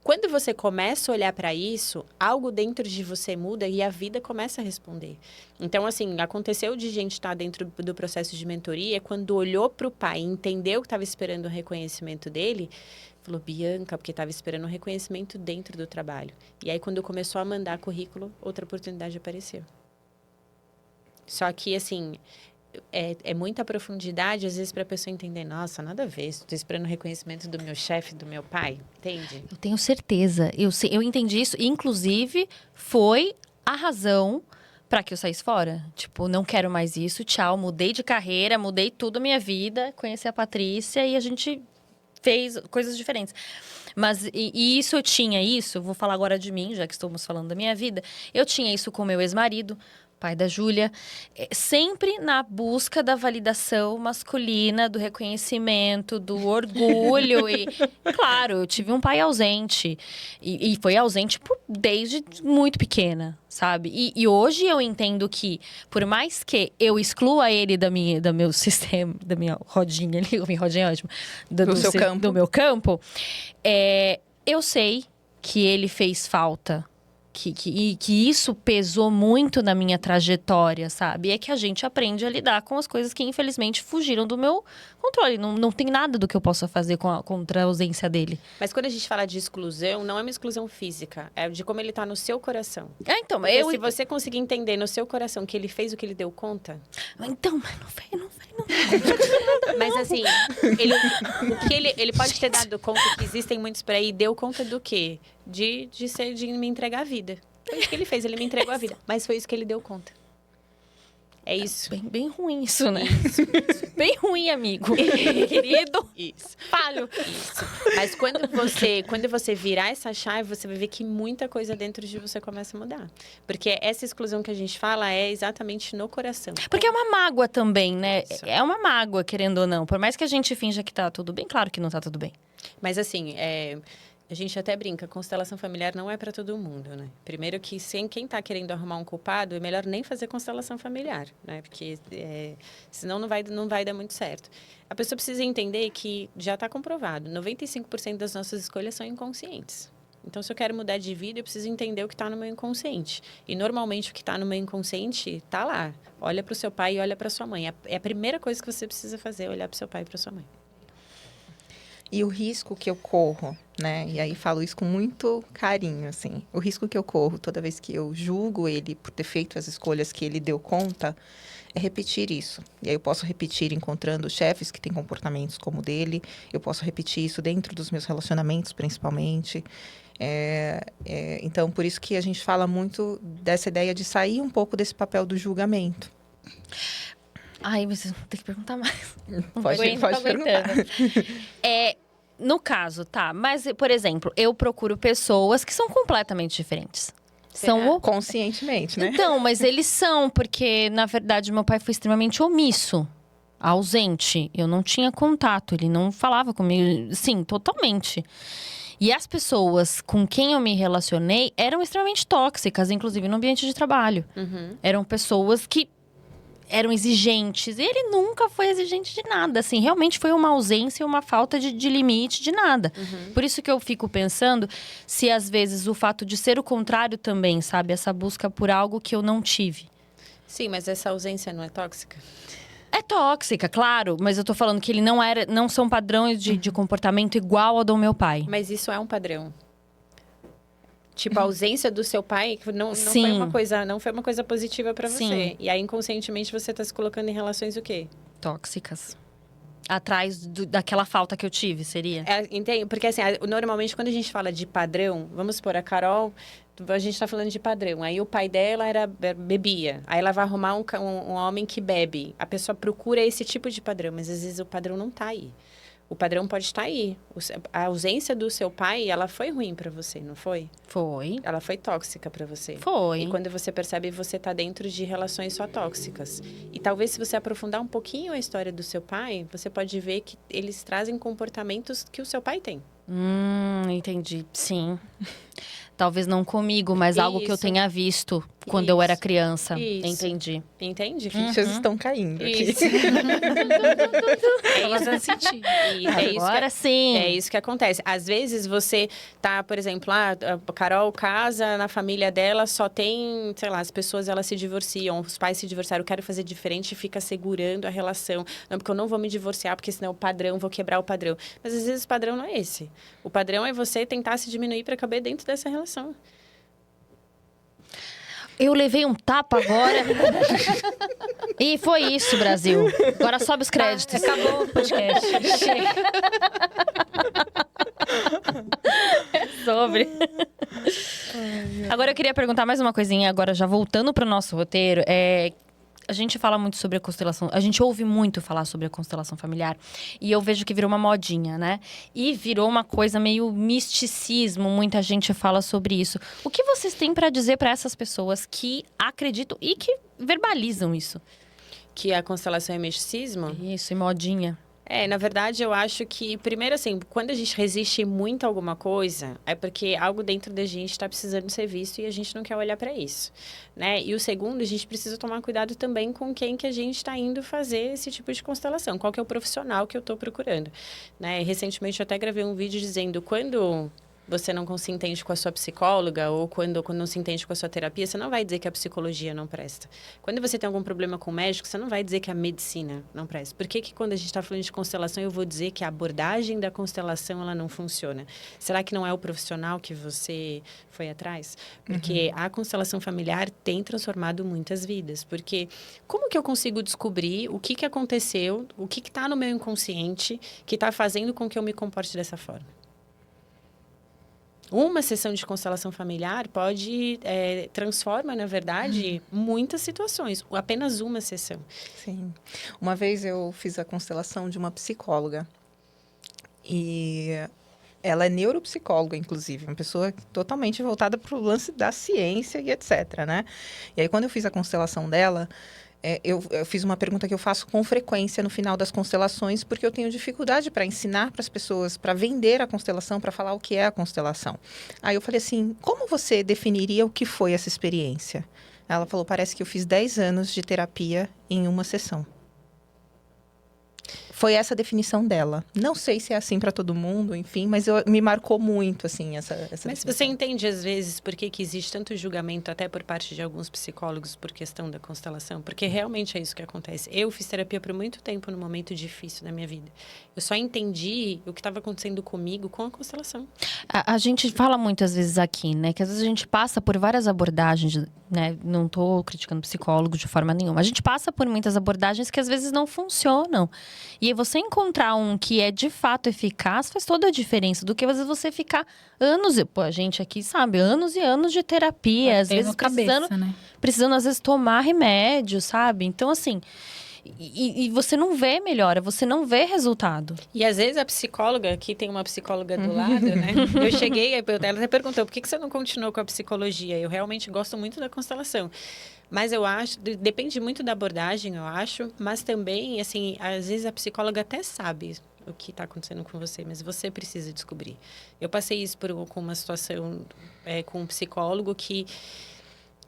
Quando você começa a olhar para isso, algo dentro de você muda e a vida começa a responder. Então, assim, aconteceu de gente estar dentro do processo de mentoria, quando olhou para o pai e entendeu que estava esperando o reconhecimento dele, falou, Bianca, porque estava esperando o reconhecimento dentro do trabalho. E aí, quando começou a mandar currículo, outra oportunidade apareceu. Só que, assim, é muita profundidade, às vezes, para a pessoa entender, nossa, nada a ver, estou esperando o reconhecimento do meu chefe, do meu pai, entende? Eu tenho certeza. Eu entendi isso. Inclusive, foi a razão para que eu saísse fora. Tipo, não quero mais isso, tchau. Mudei de carreira, mudei tudo a minha vida. Conheci a Patrícia e a gente fez coisas diferentes. Mas, e isso eu tinha isso, vou falar agora de mim, já que estamos falando da minha vida. Eu tinha isso com meu ex-marido, pai da Júlia, sempre na busca da validação masculina, do reconhecimento, do orgulho. E, claro, eu tive um pai ausente. E foi ausente desde muito pequena, sabe? E hoje eu entendo que, por mais que eu exclua ele do meu sistema, da minha rodinha ali, minha rodinha é ótima, do meu campo, eu sei que ele fez falta. Que isso pesou muito na minha trajetória, sabe? É que a gente aprende a lidar com as coisas que, infelizmente, fugiram do meu controle. Não tem nada do que eu possa fazer contra a ausência dele. Mas quando a gente fala de exclusão, não é uma exclusão física. É de como ele tá no seu coração. Então, Porque se você conseguir entender no seu coração que ele fez o que ele deu conta... Então, mas não fez. Mas assim, ele pode ter dado conta que existem muitos por aí. Deu conta do quê? De me entregar a vida. Foi isso que ele fez, ele me entregou a vida. Mas foi isso que ele deu conta. É isso. Bem ruim isso, né? Isso. Bem ruim, amigo. Querido. Isso. Falho. Isso. Mas quando você virar essa chave, você vai ver que muita coisa dentro de você começa a mudar. Porque essa exclusão que a gente fala é exatamente no coração. Porque é uma mágoa também, né? Isso. É uma mágoa, querendo ou não. Por mais que a gente finja que tá tudo bem, claro que não tá tudo bem. Mas assim, a gente até brinca, constelação familiar não é para todo mundo, né? Primeiro que quem tá querendo arrumar um culpado, é melhor nem fazer constelação familiar, né? Porque senão não vai dar muito certo. A pessoa precisa entender que já está comprovado, 95% das nossas escolhas são inconscientes. Então, se eu quero mudar de vida, eu preciso entender o que está no meu inconsciente. E, normalmente, o que está no meu inconsciente está lá. Olha para o seu pai e olha para sua mãe. É a primeira coisa que você precisa fazer, olhar para o seu pai e para sua mãe. E o risco que eu corro, né? E aí falo isso com muito carinho, assim. O risco que eu corro toda vez que eu julgo ele por ter feito as escolhas que ele deu conta é repetir isso. E aí eu posso repetir encontrando chefes que têm comportamentos como o dele. Eu posso repetir isso dentro dos meus relacionamentos, principalmente. Então, por isso que a gente fala muito dessa ideia de sair um pouco desse papel do julgamento. Ai, mas tem que perguntar mais. Pode perguntar. No caso, tá. Mas, por exemplo, eu procuro pessoas que são completamente diferentes. São conscientemente, né? Então, mas eles são, porque, na verdade, meu pai foi extremamente omisso, ausente. Eu não tinha contato, ele não falava comigo, sim, totalmente. E as pessoas com quem eu me relacionei eram extremamente tóxicas, inclusive no ambiente de trabalho. Uhum. Eram pessoas que eram exigentes. E ele nunca foi exigente de nada, assim. Realmente foi uma ausência e uma falta de limite de nada. Uhum. Por isso que eu fico pensando se, às vezes, o fato de ser o contrário também, sabe? Essa busca por algo que eu não tive. Sim, mas essa ausência não é tóxica? É tóxica, claro, mas eu tô falando que ele não são padrões de comportamento igual ao do meu pai. Mas isso é um padrão. Tipo, a ausência do seu pai não Sim. foi uma coisa positiva pra Sim. você. E aí, inconscientemente, você tá se colocando em relações o quê? Tóxicas. Atrás daquela falta que eu tive, seria? Entende? Porque, assim, normalmente, quando a gente fala de padrão, vamos supor, a Carol, a gente tá falando de padrão. Aí, o pai dela bebia. Aí, ela vai arrumar um homem que bebe. A pessoa procura esse tipo de padrão, mas às vezes o padrão não tá aí. O padrão pode estar aí. A ausência do seu pai, ela foi ruim pra você, não foi? Foi. Ela foi tóxica pra você. Foi. E quando você percebe, você tá dentro de relações só tóxicas. E talvez se você aprofundar um pouquinho a história do seu pai, você pode ver que eles trazem comportamentos que o seu pai tem. Entendi. Sim. Talvez não comigo, mas algo que eu Isso. tenha visto quando eu era criança. Isso. Entendi. Entende? Fichas estão caindo aqui. Isso. Tá fazendo sentido. Agora sim. É isso que acontece. Às vezes você tá, por exemplo, a Carol casa, na família dela só tem, sei lá, as pessoas elas se divorciam, os pais se divorciaram, eu quero fazer diferente e fica segurando a relação. Não, porque eu não vou me divorciar, porque senão o padrão, vou quebrar o padrão. Mas às vezes o padrão não é esse. O padrão é você tentar se diminuir para caber dentro dessa relação. Eu levei um tapa agora. E foi isso, Brasil. Agora sobe os créditos. Acabou o podcast. Chega. Sobre. Agora eu queria perguntar mais uma coisinha, agora já voltando para o nosso roteiro. A gente fala muito sobre a constelação, a gente ouve muito falar sobre a constelação familiar. E eu vejo que virou uma modinha, né? E virou uma coisa meio misticismo, muita gente fala sobre isso. O que vocês têm para dizer para essas pessoas que acreditam e que verbalizam isso? Que a constelação é misticismo? Isso, e modinha. Na verdade, eu acho que, primeiro assim, quando a gente resiste muito a alguma coisa, é porque algo dentro da gente está precisando ser visto e a gente não quer olhar para isso, né? E o segundo, a gente precisa tomar cuidado também com quem que a gente está indo fazer esse tipo de constelação. Qual que é o profissional que eu estou procurando, né? Recentemente, eu até gravei um vídeo dizendo, quando você não se entende com a sua psicóloga ou quando não se entende com a sua terapia, você não vai dizer que a psicologia não presta. Quando você tem algum problema com o médico, você não vai dizer que a medicina não presta. Por que quando a gente está falando de constelação, eu vou dizer que a abordagem da constelação ela não funciona? Será que não é o profissional que você foi atrás? Porque a constelação familiar tem transformado muitas vidas. Porque como que eu consigo descobrir o que aconteceu, o que está no meu inconsciente que está fazendo com que eu me comporte dessa forma? Uma sessão de constelação familiar transforma, na verdade, muitas situações. Apenas uma sessão. Sim. Uma vez eu fiz a constelação de uma psicóloga. E ela é neuropsicóloga, inclusive. Uma pessoa totalmente voltada para o lance da ciência e etc, né? E aí, quando eu fiz a constelação dela... Eu fiz uma pergunta que eu faço com frequência no final das constelações, porque eu tenho dificuldade para ensinar para as pessoas, para vender a constelação, para falar o que é a constelação. Aí eu falei assim, como você definiria o que foi essa experiência? Ela falou, parece que eu fiz 10 anos de terapia em uma sessão. Foi essa a definição dela. Não sei se é assim para todo mundo, enfim, mas me marcou muito, assim, essa Mas definição. você entende, às vezes, por que existe tanto julgamento, até por parte de alguns psicólogos, por questão da constelação? Porque realmente é isso que acontece. Eu fiz terapia por muito tempo, num momento difícil da minha vida. Eu só entendi o que estava acontecendo comigo com a constelação. A gente fala muitas vezes aqui, né? Que às vezes a gente passa por várias abordagens, né? Não tô criticando psicólogo de forma nenhuma. A gente passa por muitas abordagens que às vezes não funcionam. E aí você encontrar um que é de fato eficaz faz toda a diferença. Do que às vezes você ficar anos... Pô, a gente aqui sabe, anos e anos de terapia. Às vezes precisando às vezes tomar remédio, sabe? Então assim... E você não vê melhora, você não vê resultado. E às vezes a psicóloga, aqui tem uma psicóloga do lado, né? Eu cheguei, ela até perguntou, por que você não continuou com a psicologia? Eu realmente gosto muito da constelação. Mas eu acho, depende muito da abordagem, eu acho. Mas também, assim, às vezes a psicóloga até sabe o que está acontecendo com você, mas você precisa descobrir. Eu passei isso com uma situação com um psicólogo que...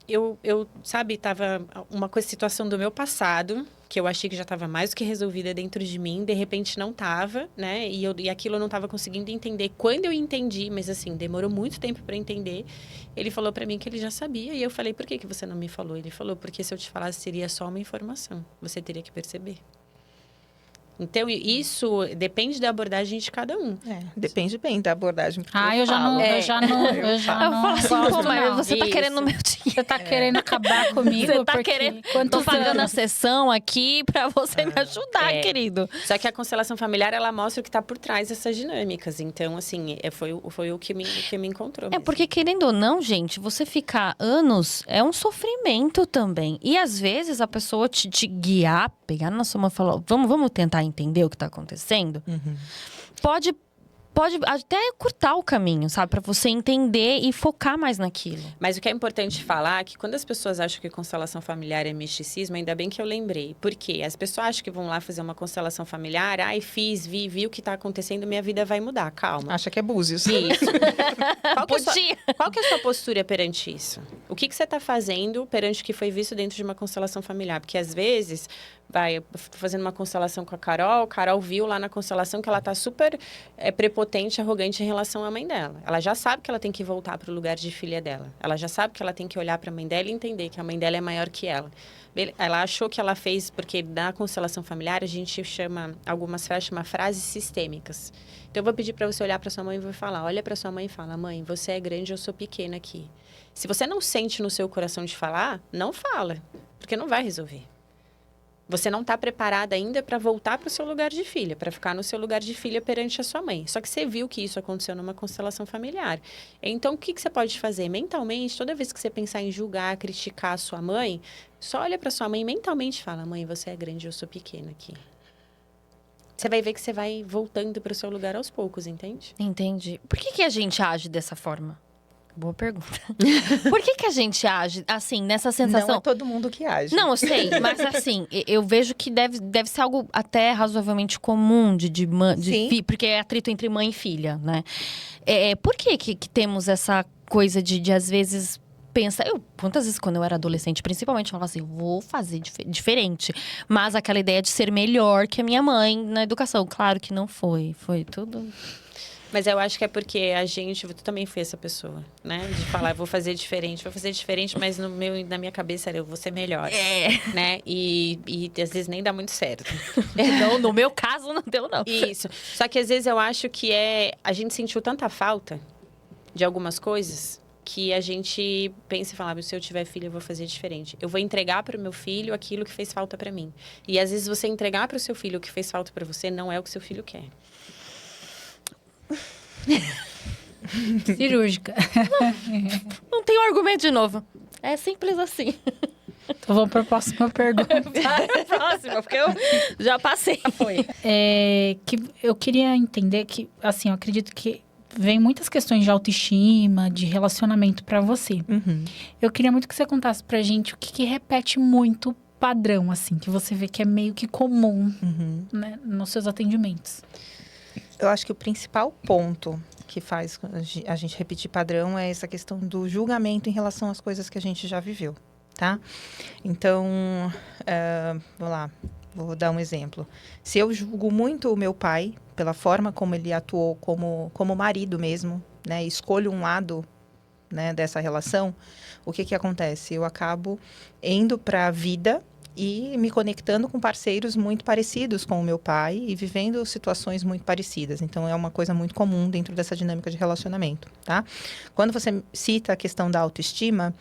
Eu sabe, tava uma situação do meu passado que eu achei que já estava mais do que resolvida dentro de mim, de repente não estava, né? E aquilo eu não estava conseguindo entender. Quando eu entendi, mas assim, demorou muito tempo para entender, ele falou para mim que ele já sabia. E eu falei, por que você não me falou? Ele falou, porque se eu te falasse, seria só uma informação. Você teria que perceber. Então, isso depende da abordagem de cada um. Depende bem da abordagem. Eu já não Eu falo assim, pô, mas você tá querendo o meu dinheiro. Você tá querendo acabar comigo? Você tá querendo... Tô pagando a sessão aqui pra você me ajudar, querido. Só que a constelação familiar, ela mostra o que tá por trás dessas dinâmicas. Então, assim, foi o que me encontrou mesmo. Porque, querendo ou não, gente, você ficar anos é um sofrimento também. E, às vezes, a pessoa te guiar, pegar na sua mão e falar, vamos tentar entender o que tá acontecendo, pode até encurtar o caminho, sabe? Pra você entender e focar mais naquilo. Mas o que é importante falar é que quando as pessoas acham que constelação familiar é misticismo, ainda bem que eu lembrei. Por quê? As pessoas acham que vão lá fazer uma constelação familiar, vi o que tá acontecendo, minha vida vai mudar. Calma. Acha que é búzios. Isso. Qual que é a sua postura perante isso? O que você tá fazendo perante o que foi visto dentro de uma constelação familiar? Porque, às vezes... eu tô fazendo uma constelação com a Carol viu lá na constelação que ela tá super prepotente, arrogante em relação à mãe dela. Ela já sabe que ela tem que voltar para o lugar de filha dela. Ela já sabe que ela tem que olhar para a mãe dela e entender que a mãe dela é maior que ela. Ela achou que ela fez, porque na constelação familiar a gente chama, algumas frases chama frases sistêmicas. Então eu vou pedir para você olhar para sua mãe e vou falar, olha para sua mãe e fala, mãe, você é grande, eu sou pequena aqui. Se você não sente no seu coração de falar, não fala, porque não vai resolver. Você não está preparada ainda para voltar para o seu lugar de filha, para ficar no seu lugar de filha perante a sua mãe. Só que você viu que isso aconteceu numa constelação familiar. Então, o que você pode fazer? Mentalmente, toda vez que você pensar em julgar, criticar a sua mãe, só olha para sua mãe e mentalmente fala, mãe, você é grande, eu sou pequena aqui. Você vai ver que você vai voltando para o seu lugar aos poucos, entende? Entendi. Por que a gente age dessa forma? Boa pergunta. Por que a gente age assim, nessa sensação? Não é todo mundo que age. Não, eu sei, mas assim, eu vejo que deve ser algo até razoavelmente comum porque é atrito entre mãe e filha, né? Por que temos essa coisa de às vezes, pensa... Quantas vezes, quando eu era adolescente, principalmente, eu falava assim, vou fazer diferente. Mas aquela ideia de ser melhor que a minha mãe na educação. Claro que não foi. Foi tudo... Mas eu acho que é porque tu também foi essa pessoa, né? De falar, vou fazer diferente, mas na minha cabeça era, eu vou ser melhor. Né? E às vezes nem dá muito certo. Não, no meu caso não deu, não. Isso. Só que às vezes eu acho que a gente sentiu tanta falta de algumas coisas que a gente pensa e fala, se eu tiver filho, eu vou fazer diferente. Eu vou entregar para o meu filho aquilo que fez falta para mim. E às vezes você entregar para o seu filho o que fez falta para você não é o que seu filho quer. Cirúrgica. Não tem argumento de novo. É simples assim. Então vamos para a próxima pergunta. Próxima, porque eu já passei. Foi. Que eu queria entender que, assim, eu acredito que vem muitas questões de autoestima, de relacionamento para você. Eu queria muito que você contasse pra gente o que repete muito padrão, assim, que você vê que é meio que comum, né, nos seus atendimentos. Eu acho que o principal ponto que faz a gente repetir padrão é essa questão do julgamento em relação às coisas que a gente já viveu, tá? Então, vamos lá, vou dar um exemplo. Se eu julgo muito o meu pai, pela forma como ele atuou como marido mesmo, né? Escolho um lado, né, dessa relação, o que acontece? Eu acabo indo para a vida e me conectando com parceiros muito parecidos com o meu pai e vivendo situações muito parecidas. Então, é uma coisa muito comum dentro dessa dinâmica de relacionamento, tá? Quando você cita a questão da autoestima,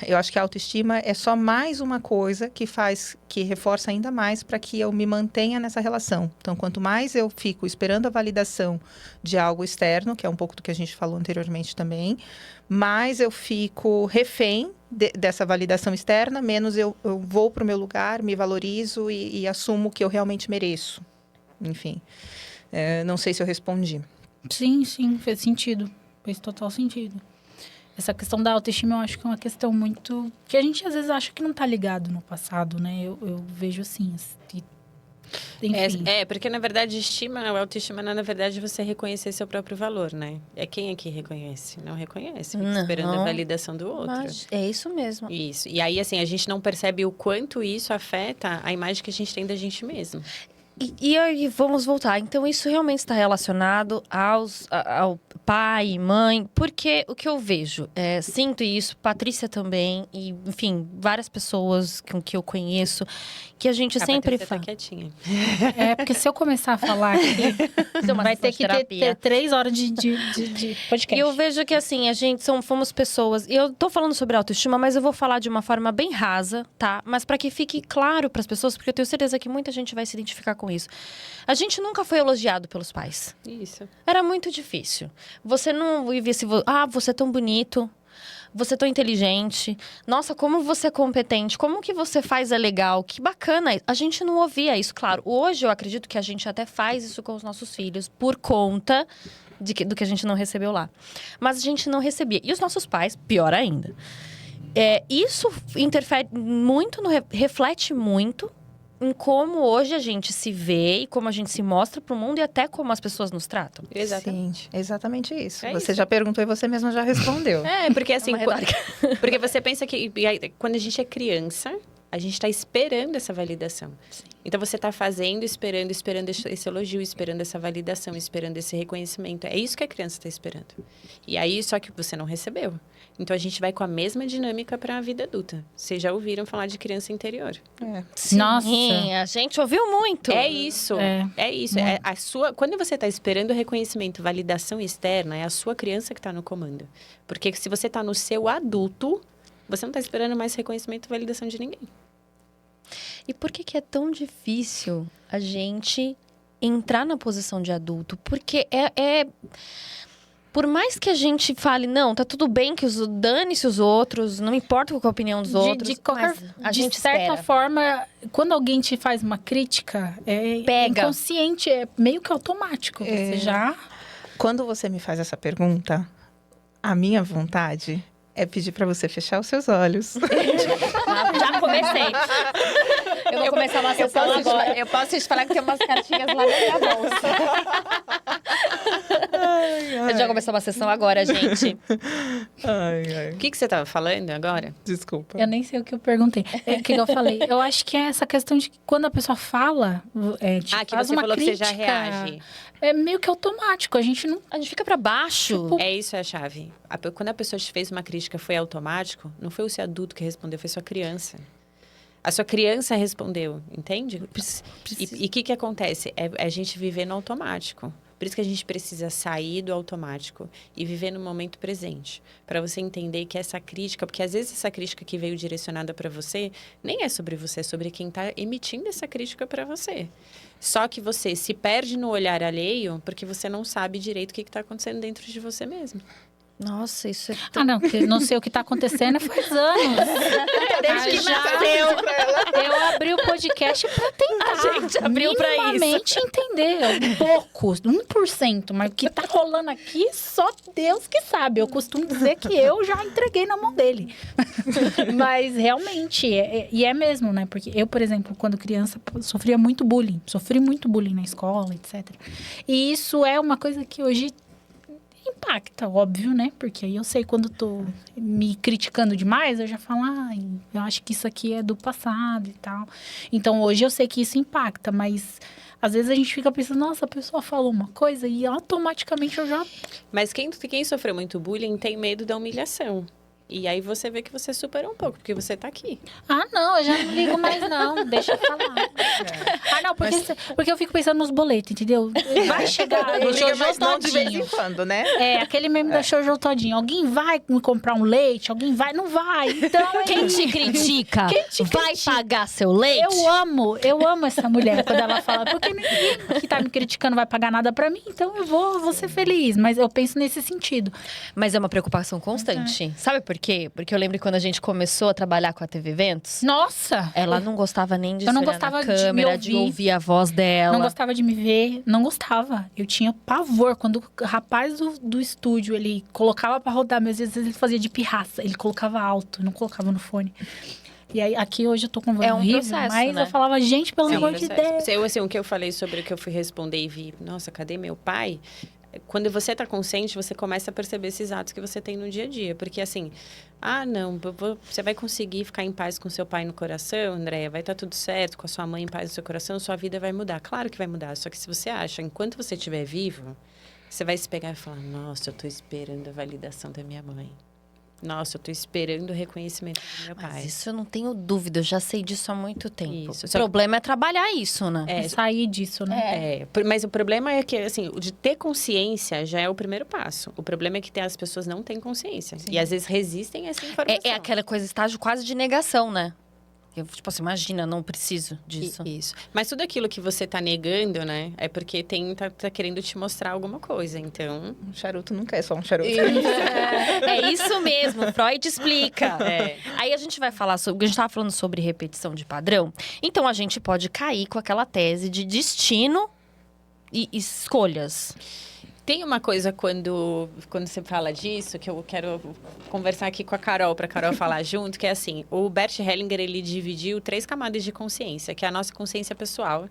eu acho que a autoestima é só mais uma coisa que reforça ainda mais para que eu me mantenha nessa relação. Então, quanto mais eu fico esperando a validação de algo externo, que é um pouco do que a gente falou anteriormente também, mais eu fico refém dessa validação externa, menos eu vou para o meu lugar, me valorizo e assumo que eu realmente mereço. Enfim, não sei se eu respondi. Sim, fez sentido. Fez total sentido. Essa questão da autoestima, eu acho que é uma questão muito... que a gente, às vezes, acha que não está ligado no passado, né? Eu vejo assim. enfim. Porque na verdade a autoestima, na verdade, é você reconhecer seu próprio valor, né? É quem aqui reconhece? Não reconhece, fica esperando a validação do outro. Mas é isso mesmo. Isso. E aí, assim, a gente não percebe o quanto isso afeta a imagem que a gente tem da gente mesmo. E aí, vamos voltar. Então, isso realmente está relacionado ao pai, mãe, porque o que eu vejo, sinto isso, Patrícia também, e, enfim, várias pessoas com que eu conheço, que a gente sempre fala. Tá quietinha. Porque se eu começar a falar aqui, vai ter que ter 3 horas de podcast. E eu vejo que, assim, a gente fomos pessoas. E eu tô falando sobre autoestima, mas eu vou falar de uma forma bem rasa, tá? Mas para que fique claro para as pessoas, porque eu tenho certeza que muita gente vai se identificar com isso. A gente nunca foi elogiado pelos pais. Isso. Era muito difícil. Você não via assim, você é tão bonito. Você é tão inteligente. Nossa, como você é competente. Como que você faz é legal. Que bacana. A gente não ouvia isso, claro. Hoje eu acredito que a gente até faz isso com os nossos filhos. Por conta do que a gente não recebeu lá. Mas a gente não recebia. E os nossos pais, pior ainda. Isso interfere muito, reflete muito em como hoje a gente se vê e como a gente se mostra para o mundo e até como as pessoas nos tratam. Exatamente. Sim, exatamente isso. Você isso. já perguntou e você mesma já respondeu. Porque assim, porque você pensa que quando a gente é criança, a gente está esperando essa validação. Sim. Então, você está fazendo, esperando esse elogio, esperando essa validação, esperando esse reconhecimento. É isso que a criança está esperando. E aí, só que você não recebeu. Então, a gente vai com a mesma dinâmica para a vida adulta. Vocês já ouviram falar de criança interior? Sim, nossa, a gente ouviu muito. É isso. É isso. Quando você está esperando reconhecimento, validação externa, é a sua criança que está no comando. Porque se você está no seu adulto, você não está esperando mais reconhecimento e validação de ninguém. E por que é tão difícil a gente entrar na posição de adulto? Porque por mais que a gente fale, não, tá tudo bem que dane-se os outros, não importa qual é a opinião dos outros. De certa forma, quando alguém te faz uma crítica, Pega. Inconsciente, é meio que automático. Você já... Quando você me faz essa pergunta, a minha vontade é pedir para você fechar os seus olhos. Já comecei. Eu vou começar uma sessão agora. Eu posso te falar que tem umas cartinhas lá na minha bolsa. A gente vai começar uma sessão agora, gente. O que você estava falando agora? Desculpa. Eu nem sei o que eu perguntei. O que eu falei? Eu acho que é essa questão de que quando a pessoa fala, que faz você uma falou crítica, que você já reage. É meio que automático. A gente fica para baixo. É isso, é a chave. Quando a pessoa te fez uma crítica, foi automático. Não foi o seu adulto que respondeu, foi sua criança. A sua criança respondeu, entende? E o que acontece? É a gente viver no automático. Por isso que a gente precisa sair do automático e viver no momento presente. Para você entender que essa crítica... Porque às vezes essa crítica que veio direcionada para você, nem é sobre você, é sobre quem está emitindo essa crítica para você. Só que você se perde no olhar alheio porque você não sabe direito o que está acontecendo dentro de você mesmo. Nossa, isso é não, não sei o que está acontecendo faz anos. Desde que nasceu. Eu abri o podcast para tentar. A gente abriu para isso. Minimamente entender. Poucos, 1%. Mas o que tá rolando aqui, só Deus que sabe. Eu costumo dizer que eu já entreguei na mão dele. Mas realmente, e é mesmo, né? Porque eu, por exemplo, quando criança, sofria muito bullying. Sofri muito bullying na escola, etc. E isso é uma coisa que hoje impacta, óbvio, né? Porque aí eu sei quando tô me criticando demais, eu já falo, eu acho que isso aqui é do passado e tal. Então, hoje eu sei que isso impacta, mas às vezes a gente fica pensando, nossa, a pessoa falou uma coisa e automaticamente eu já... Mas quem sofreu muito bullying tem medo da humilhação. E aí você vê que você superou um pouco, porque você tá aqui. Não, eu já não ligo mais não, deixa eu falar. Não, porque eu fico pensando nos boletos, entendeu? Vai chegar não liga Jojo mais não de vez em todinho. quando, né? Aquele meme da Jojo todinho. Alguém vai me comprar um leite? Alguém vai? Não vai. Então, quem te critica vai pagar seu leite? Eu amo essa mulher quando ela fala, porque ninguém que tá me criticando vai pagar nada pra mim, então eu vou ser feliz. Mas eu penso nesse sentido. Mas é uma preocupação constante. Sabe por quê? Porque eu lembro que quando a gente começou a trabalhar com a TV Eventos… Nossa! Ela não gostava nem de eu não olhar gostava na câmera, de ouvir a voz dela. Não gostava de me ver, não gostava. Eu tinha pavor. Quando o rapaz do estúdio, ele colocava pra rodar, mas às vezes ele fazia de pirraça. Ele colocava alto, não colocava no fone. E aí, aqui hoje eu tô com voz É um horrível, processo, mas né? eu falava, gente, pelo É um amor de processo. Deus. Eu, assim, o que eu falei sobre o que eu fui responder e vi, nossa, cadê meu pai? Quando você tá consciente, você começa a perceber esses atos que você tem no dia a dia. Porque, assim, não, você vai conseguir ficar em paz com seu pai no coração, Andréia, vai estar tudo certo, com a sua mãe em paz no seu coração, sua vida vai mudar. Claro que vai mudar, só que se você acha, enquanto você estiver vivo, você vai se pegar e falar, nossa, eu tô esperando a validação da minha mãe. Nossa, eu tô esperando o reconhecimento do meu pai. Mas isso eu não tenho dúvida, eu já sei disso há muito tempo. Isso, O só que- problema é trabalhar isso, né? É sair disso, né? Mas o problema é que, assim, o de ter consciência já é o primeiro passo. O problema é que as pessoas não têm consciência. E às vezes resistem a essa informação. É aquela coisa, estágio quase de negação, né? Tipo assim, imagina, não preciso disso. Isso. Mas tudo aquilo que você tá negando, né? É porque tá querendo te mostrar alguma coisa. Então. Um charuto nunca é só um charuto. É isso mesmo, Freud explica. É. Aí a gente vai falar sobre. A gente estava falando sobre repetição de padrão. Então a gente pode cair com aquela tese de destino e escolhas. Tem uma coisa quando você fala disso, que eu quero conversar aqui com a Carol, para a Carol falar junto, que é assim, o Bert Hellinger, ele dividiu 3 camadas de consciência, que é a nossa consciência pessoal.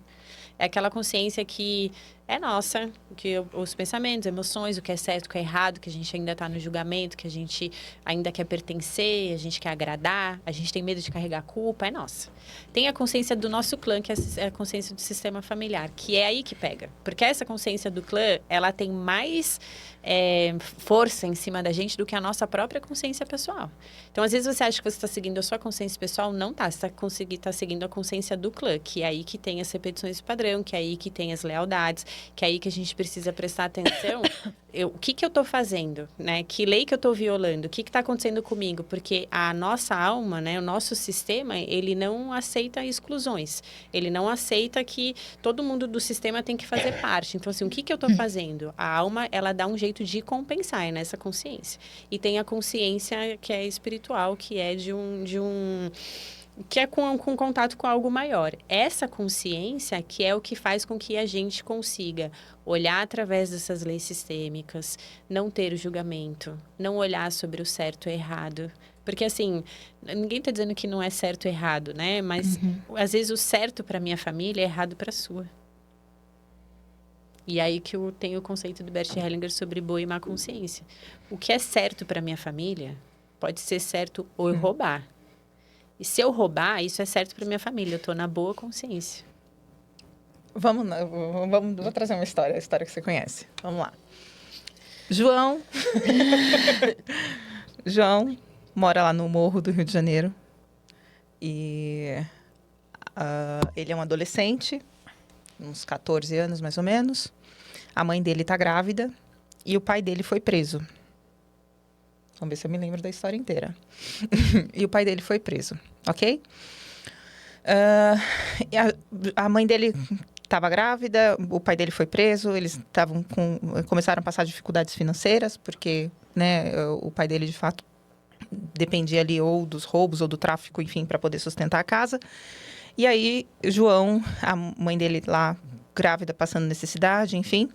É aquela consciência que é nossa, que os pensamentos, emoções, o que é certo, o que é errado, que a gente ainda está no julgamento, que a gente ainda quer pertencer, a gente quer agradar, a gente tem medo de carregar a culpa, é nossa. Tem a consciência do nosso clã, que é a consciência do sistema familiar, que é aí que pega. Porque essa consciência do clã, ela tem mais força em cima da gente do que a nossa própria consciência pessoal. Então, às vezes você acha que você está seguindo a sua consciência pessoal, não tá. Você está seguindo a consciência do clã, que é aí que tem as repetições de padrão, que é aí que tem as lealdades, que é aí que a gente precisa prestar atenção. O que eu estou fazendo, né? Que lei que eu estou violando? O que está acontecendo comigo? Porque a nossa alma, né? O nosso sistema, ele não aceita exclusões. Ele não aceita que todo mundo do sistema tem que fazer parte. Então, assim, o que eu estou fazendo? A alma, ela dá um jeito de compensar nessa consciência. E tem a consciência que é espiritual, que é que é com contato com algo maior. Essa consciência que é o que faz com que a gente consiga olhar através dessas leis sistêmicas, não ter o julgamento, não olhar sobre o certo e errado. Porque, assim, ninguém está dizendo que não é certo e errado, né? Mas, às vezes, o certo para minha família é errado para a sua. E aí que eu tenho o conceito do Bert Hellinger sobre boa e má consciência. O que é certo para minha família pode ser certo ou eu roubar. E se eu roubar, isso é certo para minha família. Eu estou na boa consciência. Vou trazer uma história, a história que você conhece. Vamos lá. João. João mora lá no Morro do Rio de Janeiro. E ele é um adolescente, uns 14 anos mais ou menos. A mãe dele está grávida e o pai dele foi preso. Vamos ver se eu me lembro da história inteira. E o pai dele foi preso, ok? A mãe dele estava grávida, o pai dele foi preso, eles começaram a passar dificuldades financeiras, porque, né, o pai dele, de fato, dependia ali ou dos roubos ou do tráfico, enfim, para poder sustentar a casa. E aí, João, a mãe dele lá, grávida, passando necessidade, enfim,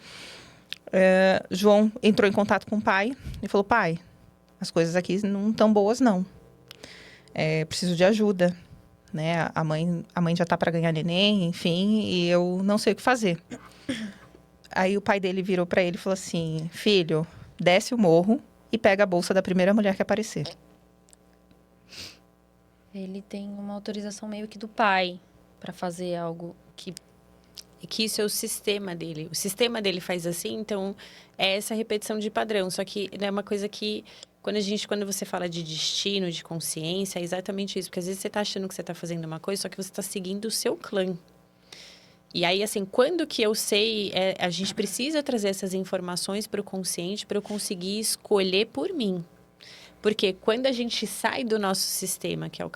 João entrou em contato com o pai e falou: pai, as coisas aqui não estão boas, não. Preciso de ajuda, né? A mãe já está para ganhar neném, enfim, e eu não sei o que fazer. Aí o pai dele virou para ele e falou assim: filho, desce o morro e pega a bolsa da primeira mulher que aparecer. Ele tem uma autorização meio que do pai para fazer algo que... E que isso é o sistema dele. O sistema dele faz assim, então é essa repetição de padrão. Só que é uma coisa que, quando você fala de destino, de consciência, é exatamente isso. Porque às vezes você está achando que você está fazendo uma coisa, só que você está seguindo o seu clã. E aí, assim, quando que eu sei, a gente precisa trazer essas informações para o consciente para eu conseguir escolher por mim. Porque quando a gente sai do nosso sistema, que é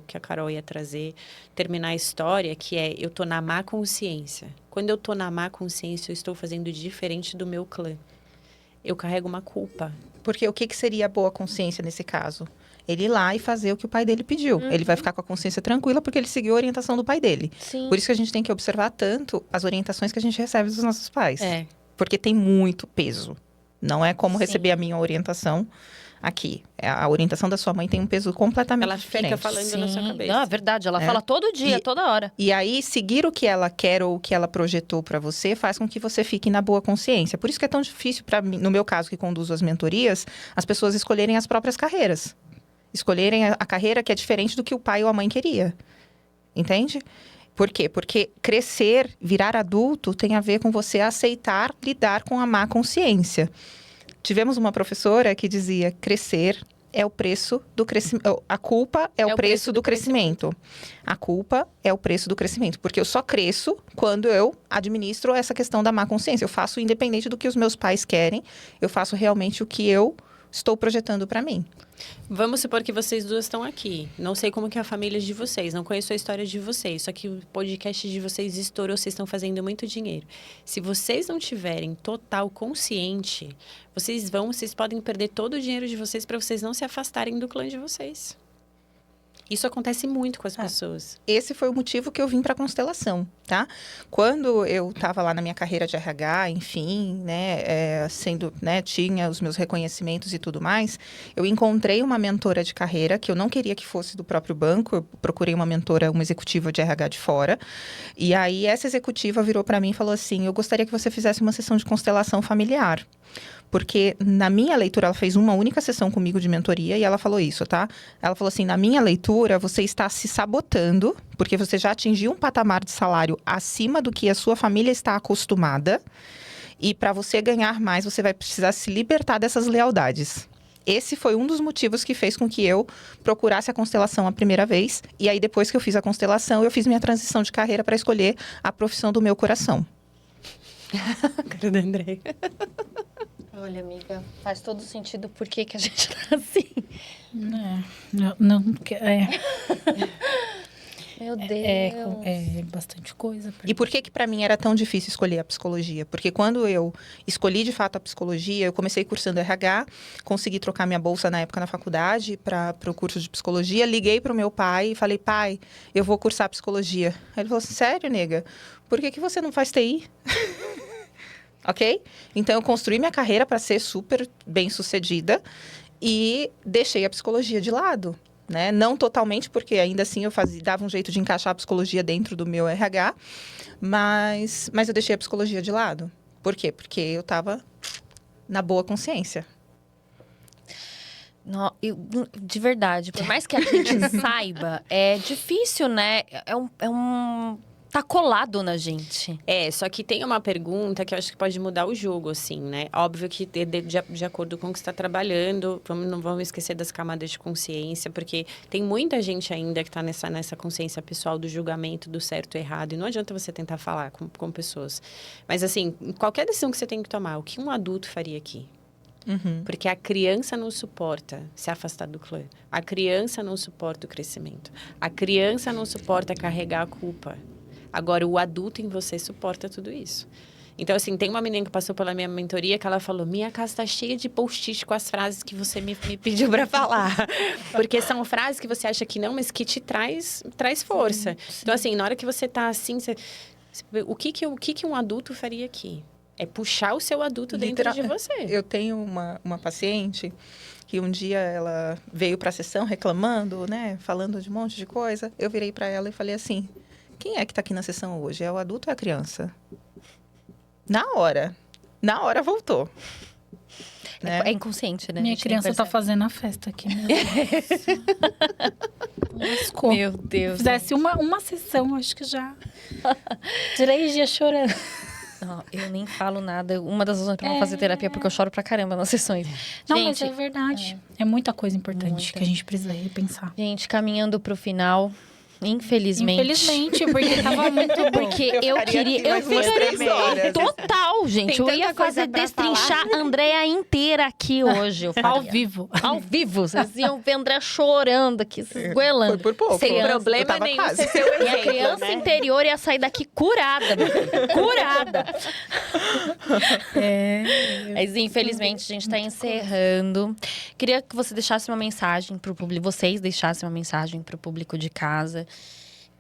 que a Carol ia trazer, terminar a história, que é eu tô na má consciência. Quando eu tô na má consciência, eu estou fazendo diferente do meu clã. Eu carrego uma culpa. Porque o que seria a boa consciência nesse caso? Ele ir lá e fazer o que o pai dele pediu. Ele vai ficar com a consciência tranquila porque ele seguiu a orientação do pai dele. Sim. Por isso que a gente tem que observar tanto as orientações que a gente recebe dos nossos pais. É. Porque tem muito peso. Não é como Sim. receber a minha orientação. aqui. A orientação da sua mãe tem um peso completamente Ela diferente. fica falando na sua cabeça. Não, é verdade. Ela fala todo dia, toda hora. E aí, seguir o que ela quer ou o que ela projetou para você faz com que você fique na boa consciência. Por isso que é tão difícil para mim, no meu caso, que conduzo as mentorias, as pessoas escolherem as próprias carreiras. Escolherem a carreira que é diferente do que o pai ou a mãe queria. Entende? Por quê? Porque crescer, virar adulto, tem a ver com você aceitar lidar com a má consciência. Tivemos uma professora que dizia: crescer é o preço do crescimento. A culpa é o preço do crescimento. A culpa é o preço do crescimento. Porque eu só cresço quando eu administro essa questão da má consciência. Eu faço independente do que os meus pais querem. Eu faço realmente o que eu estou projetando para mim. Vamos supor que vocês duas estão aqui. Não sei como que é a família de vocês, não conheço a história de vocês. Só que o podcast de vocês estourou, vocês estão fazendo muito dinheiro. Se vocês não tiverem total consciente, vocês podem perder todo o dinheiro de vocês para vocês não se afastarem do clã de vocês. Isso acontece muito com as pessoas. Esse foi o motivo que eu vim para a Constelação, tá? Quando eu estava lá na minha carreira de RH, enfim, né, tinha os meus reconhecimentos e tudo mais, eu encontrei uma mentora de carreira que eu não queria que fosse do próprio banco, eu procurei uma mentora, uma executiva de RH de fora, e aí essa executiva virou para mim e falou assim: eu gostaria que você fizesse uma sessão de constelação familiar. Porque na minha leitura, ela fez uma única sessão comigo de mentoria e ela falou isso, tá? Ela falou assim: na minha leitura, você está se sabotando, porque você já atingiu um patamar de salário acima do que a sua família está acostumada. E para você ganhar mais, você vai precisar se libertar dessas lealdades. Esse foi um dos motivos que fez com que eu procurasse a constelação a primeira vez. E aí, depois que eu fiz a constelação, eu fiz minha transição de carreira para escolher a profissão do meu coração. Cara da Andréia. Olha, amiga, faz todo sentido por que a gente tá assim. Meu Deus. É bastante coisa. E por que para mim era tão difícil escolher a psicologia? Porque quando eu escolhi de fato a psicologia, eu comecei cursando RH, consegui trocar minha bolsa na época na faculdade para o curso de psicologia, liguei para o meu pai e falei: pai, eu vou cursar psicologia. Aí ele falou assim: sério, nega? Por que você não faz TI? Ok? Então, eu construí minha carreira para ser super bem-sucedida e deixei a psicologia de lado, né? Não totalmente, porque ainda assim eu dava um jeito de encaixar a psicologia dentro do meu RH, mas eu deixei a psicologia de lado. Por quê? Porque eu estava na boa consciência. Não, de verdade, por mais que a gente saiba, é difícil, né? Tá colado na gente. Só que tem uma pergunta que eu acho que pode mudar o jogo, assim, né? Óbvio que de acordo com o que você está trabalhando, não vamos esquecer das camadas de consciência, porque tem muita gente ainda que está nessa consciência pessoal do julgamento, do certo e errado, e não adianta você tentar falar com pessoas. Mas, assim, qualquer decisão que você tem que tomar, o que um adulto faria aqui? Uhum. Porque a criança não suporta se afastar do clã. A criança não suporta o crescimento. A criança não suporta carregar a culpa. Agora, o adulto em você suporta tudo isso. Então, assim, tem uma menina que passou pela minha mentoria que ela falou: minha casa tá cheia de post-it com as frases que você me pediu para falar. Porque são frases que você acha que não, mas que te traz força. Sim. Então, assim, na hora que você tá assim, o que um adulto faria aqui? É puxar o seu adulto dentro de você. Eu tenho uma paciente que um dia ela veio para a sessão reclamando, né? Falando de um monte de coisa. Eu virei para ela e falei assim: quem é que está aqui na sessão hoje? É o adulto ou é a criança? Na hora voltou. Né? É inconsciente, né? Minha criança tá fazendo a festa aqui. Meu Deus. Lascou. Meu Deus. Se fizesse uma sessão, acho que já... 3 dias chorando. Não, eu nem falo nada. Uma das razões pra não fazer terapia é porque eu choro pra caramba nas sessões. Não, gente, mas é verdade. É muita coisa importante muita. Que a gente precisa repensar. Gente, caminhando pro final... Infelizmente, porque tava muito bom. Porque eu queria total, gente. Eu ia fazer destrinchar a Andréia inteira aqui hoje. Ao vivo. Ao vivo. Vocês iam ver a Andréia chorando aqui, se esgoelando. Foi por pouco. Sem problema nenhum ser seu exemplo, Minha criança interior ia sair daqui curada, meu filho. Curada. Mas infelizmente a gente tá encerrando. Queria que você deixasse uma mensagem pro público. Vocês deixassem uma mensagem pro público de casa.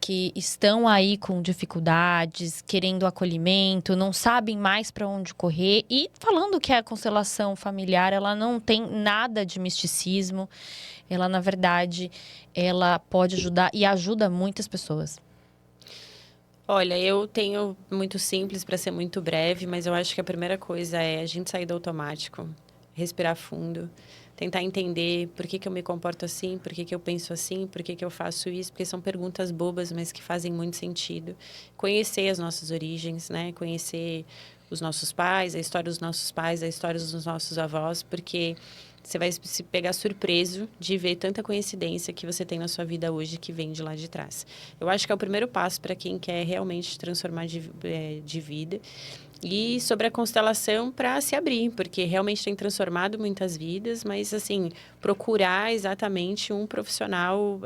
que estão aí com dificuldades, querendo acolhimento, não sabem mais para onde correr e falando que a constelação familiar, ela não tem nada de misticismo, ela na verdade, ela pode ajudar e ajuda muitas pessoas. Olha, eu tenho muito simples para ser muito breve, mas eu acho que a primeira coisa é a gente sair do automático, respirar fundo, tentar entender por que eu me comporto assim, por que eu penso assim, por que eu faço isso, porque são perguntas bobas, mas que fazem muito sentido. Conhecer as nossas origens, né? Conhecer os nossos pais, a história dos nossos pais, a história dos nossos avós, porque você vai se pegar surpreso de ver tanta coincidência que você tem na sua vida hoje que vem de lá de trás. Eu acho que é o primeiro passo para quem quer realmente transformar de vida. E sobre a constelação para se abrir, porque realmente tem transformado muitas vidas, mas assim, procurar exatamente um profissional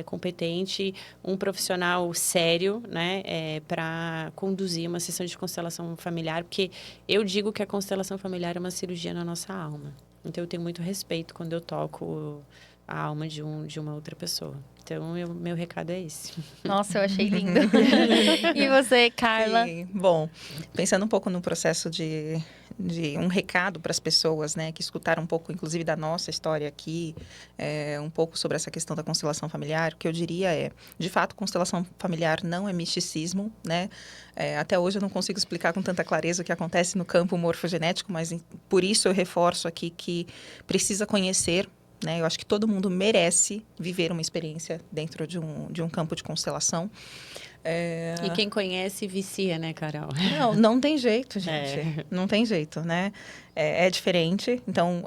competente, um profissional sério, né, para conduzir uma sessão de constelação familiar, porque eu digo que a constelação familiar é uma cirurgia na nossa alma. Então, eu tenho muito respeito quando eu toco a alma de uma outra pessoa. Então, meu recado é esse. Nossa, eu achei lindo. E você, Carla? Sim. Bom, pensando um pouco no processo de um recado para as pessoas, né, que escutaram um pouco, inclusive, da nossa história aqui, um pouco sobre essa questão da constelação familiar, o que eu diria é, de fato, constelação familiar não é misticismo, né? Até hoje eu não consigo explicar com tanta clareza o que acontece no campo morfogenético, mas por isso eu reforço aqui que precisa conhecer, né? Eu acho que todo mundo merece viver uma experiência dentro de um campo de constelação. E quem conhece, vicia, né, Carol? Não tem jeito, gente. Não tem jeito, né? É diferente. Então,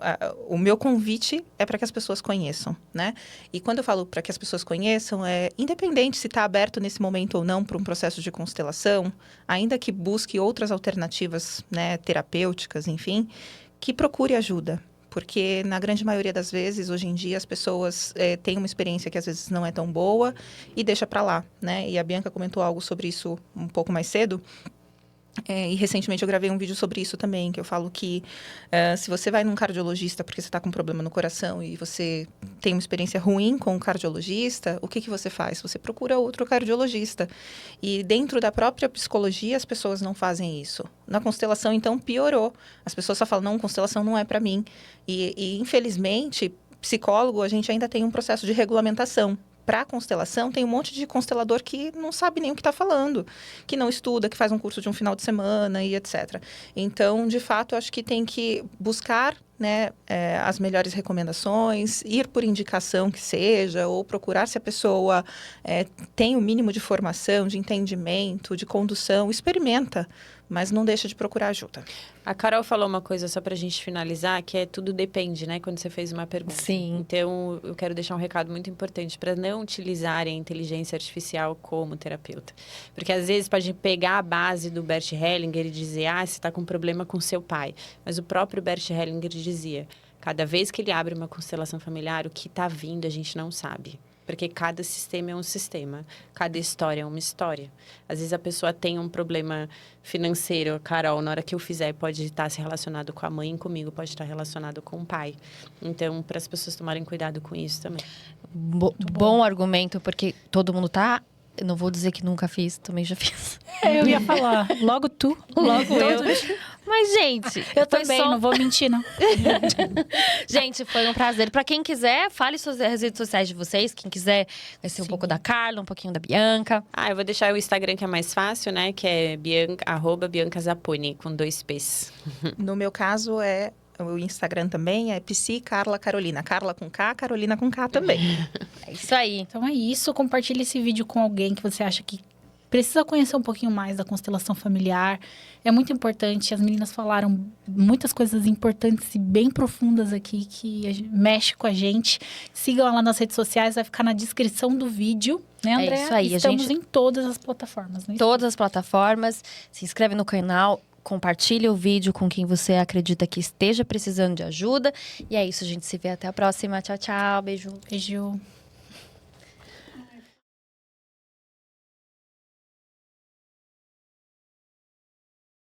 o meu convite é para que as pessoas conheçam, né? E quando eu falo para que as pessoas conheçam, independente se está aberto nesse momento ou não para um processo de constelação, ainda que busque outras alternativas, né, terapêuticas, enfim, que procure ajuda. Porque, na grande maioria das vezes, hoje em dia, as pessoas têm uma experiência que às vezes não é tão boa e deixa para lá, né? E a Bianca comentou algo sobre isso um pouco mais cedo. E recentemente eu gravei um vídeo sobre isso também, que eu falo que se você vai num cardiologista porque você está com um problema no coração e você tem uma experiência ruim com o cardiologista, o que você faz? Você procura outro cardiologista. E dentro da própria psicologia, as pessoas não fazem isso. Na constelação, então, piorou. As pessoas só falam, não, constelação não é para mim. E, infelizmente, psicólogo, a gente ainda tem um processo de regulamentação. Para a constelação, tem um monte de constelador que não sabe nem o que está falando, que não estuda, que faz um curso de um final de semana e etc. Então, de fato, eu acho que tem que buscar, né, as melhores recomendações, ir por indicação que seja, ou procurar se a pessoa tem o mínimo de formação, de entendimento, de condução, experimenta, mas não deixa de procurar ajuda. A Carol falou uma coisa só pra gente finalizar, que tudo depende, né? Quando você fez uma pergunta. Sim. Então, eu quero deixar um recado muito importante para não utilizarem a inteligência artificial como terapeuta. Porque, às vezes, pode pegar a base do Bert Hellinger e dizer, você está com problema com seu pai. Mas o próprio Bert Hellinger dizia, cada vez que ele abre uma constelação familiar, o que está vindo a gente não sabe. Porque cada sistema é um sistema, cada história é uma história. Às vezes a pessoa tem um problema financeiro, Carol, na hora que eu fizer, pode estar se relacionado com a mãe, comigo pode estar relacionado com o pai. Então, para as pessoas tomarem cuidado com isso também. Bom argumento, porque todo mundo tá... Eu não vou dizer que nunca fiz, também já fiz. Eu ia falar, logo tu, logo eu. Mas, gente... Eu também, não vou mentir, não. Gente, foi um prazer. Pra quem quiser, fale as redes sociais de vocês. Quem quiser conhecer um pouco da Carla, um pouquinho da Bianca. Eu vou deixar o Instagram, que é mais fácil, né? Que é @BiancaZapponi, com 2 P's. No meu caso, o Instagram também é Psi Carla Carolina. Carla com K, Carolina com K também. É isso aí. Então é isso. Compartilhe esse vídeo com alguém que você acha que precisa conhecer um pouquinho mais da constelação familiar. É muito importante. As meninas falaram muitas coisas importantes e bem profundas aqui que mexe com a gente. Sigam lá nas redes sociais, vai ficar na descrição do vídeo. Né, Andréa? É isso aí. Estamos em todas as plataformas. Né? Todas as plataformas. Se inscreve no canal. Compartilhe o vídeo com quem você acredita que esteja precisando de ajuda. E é isso, a gente se vê até a próxima. Tchau, tchau. Beijo. Beijo.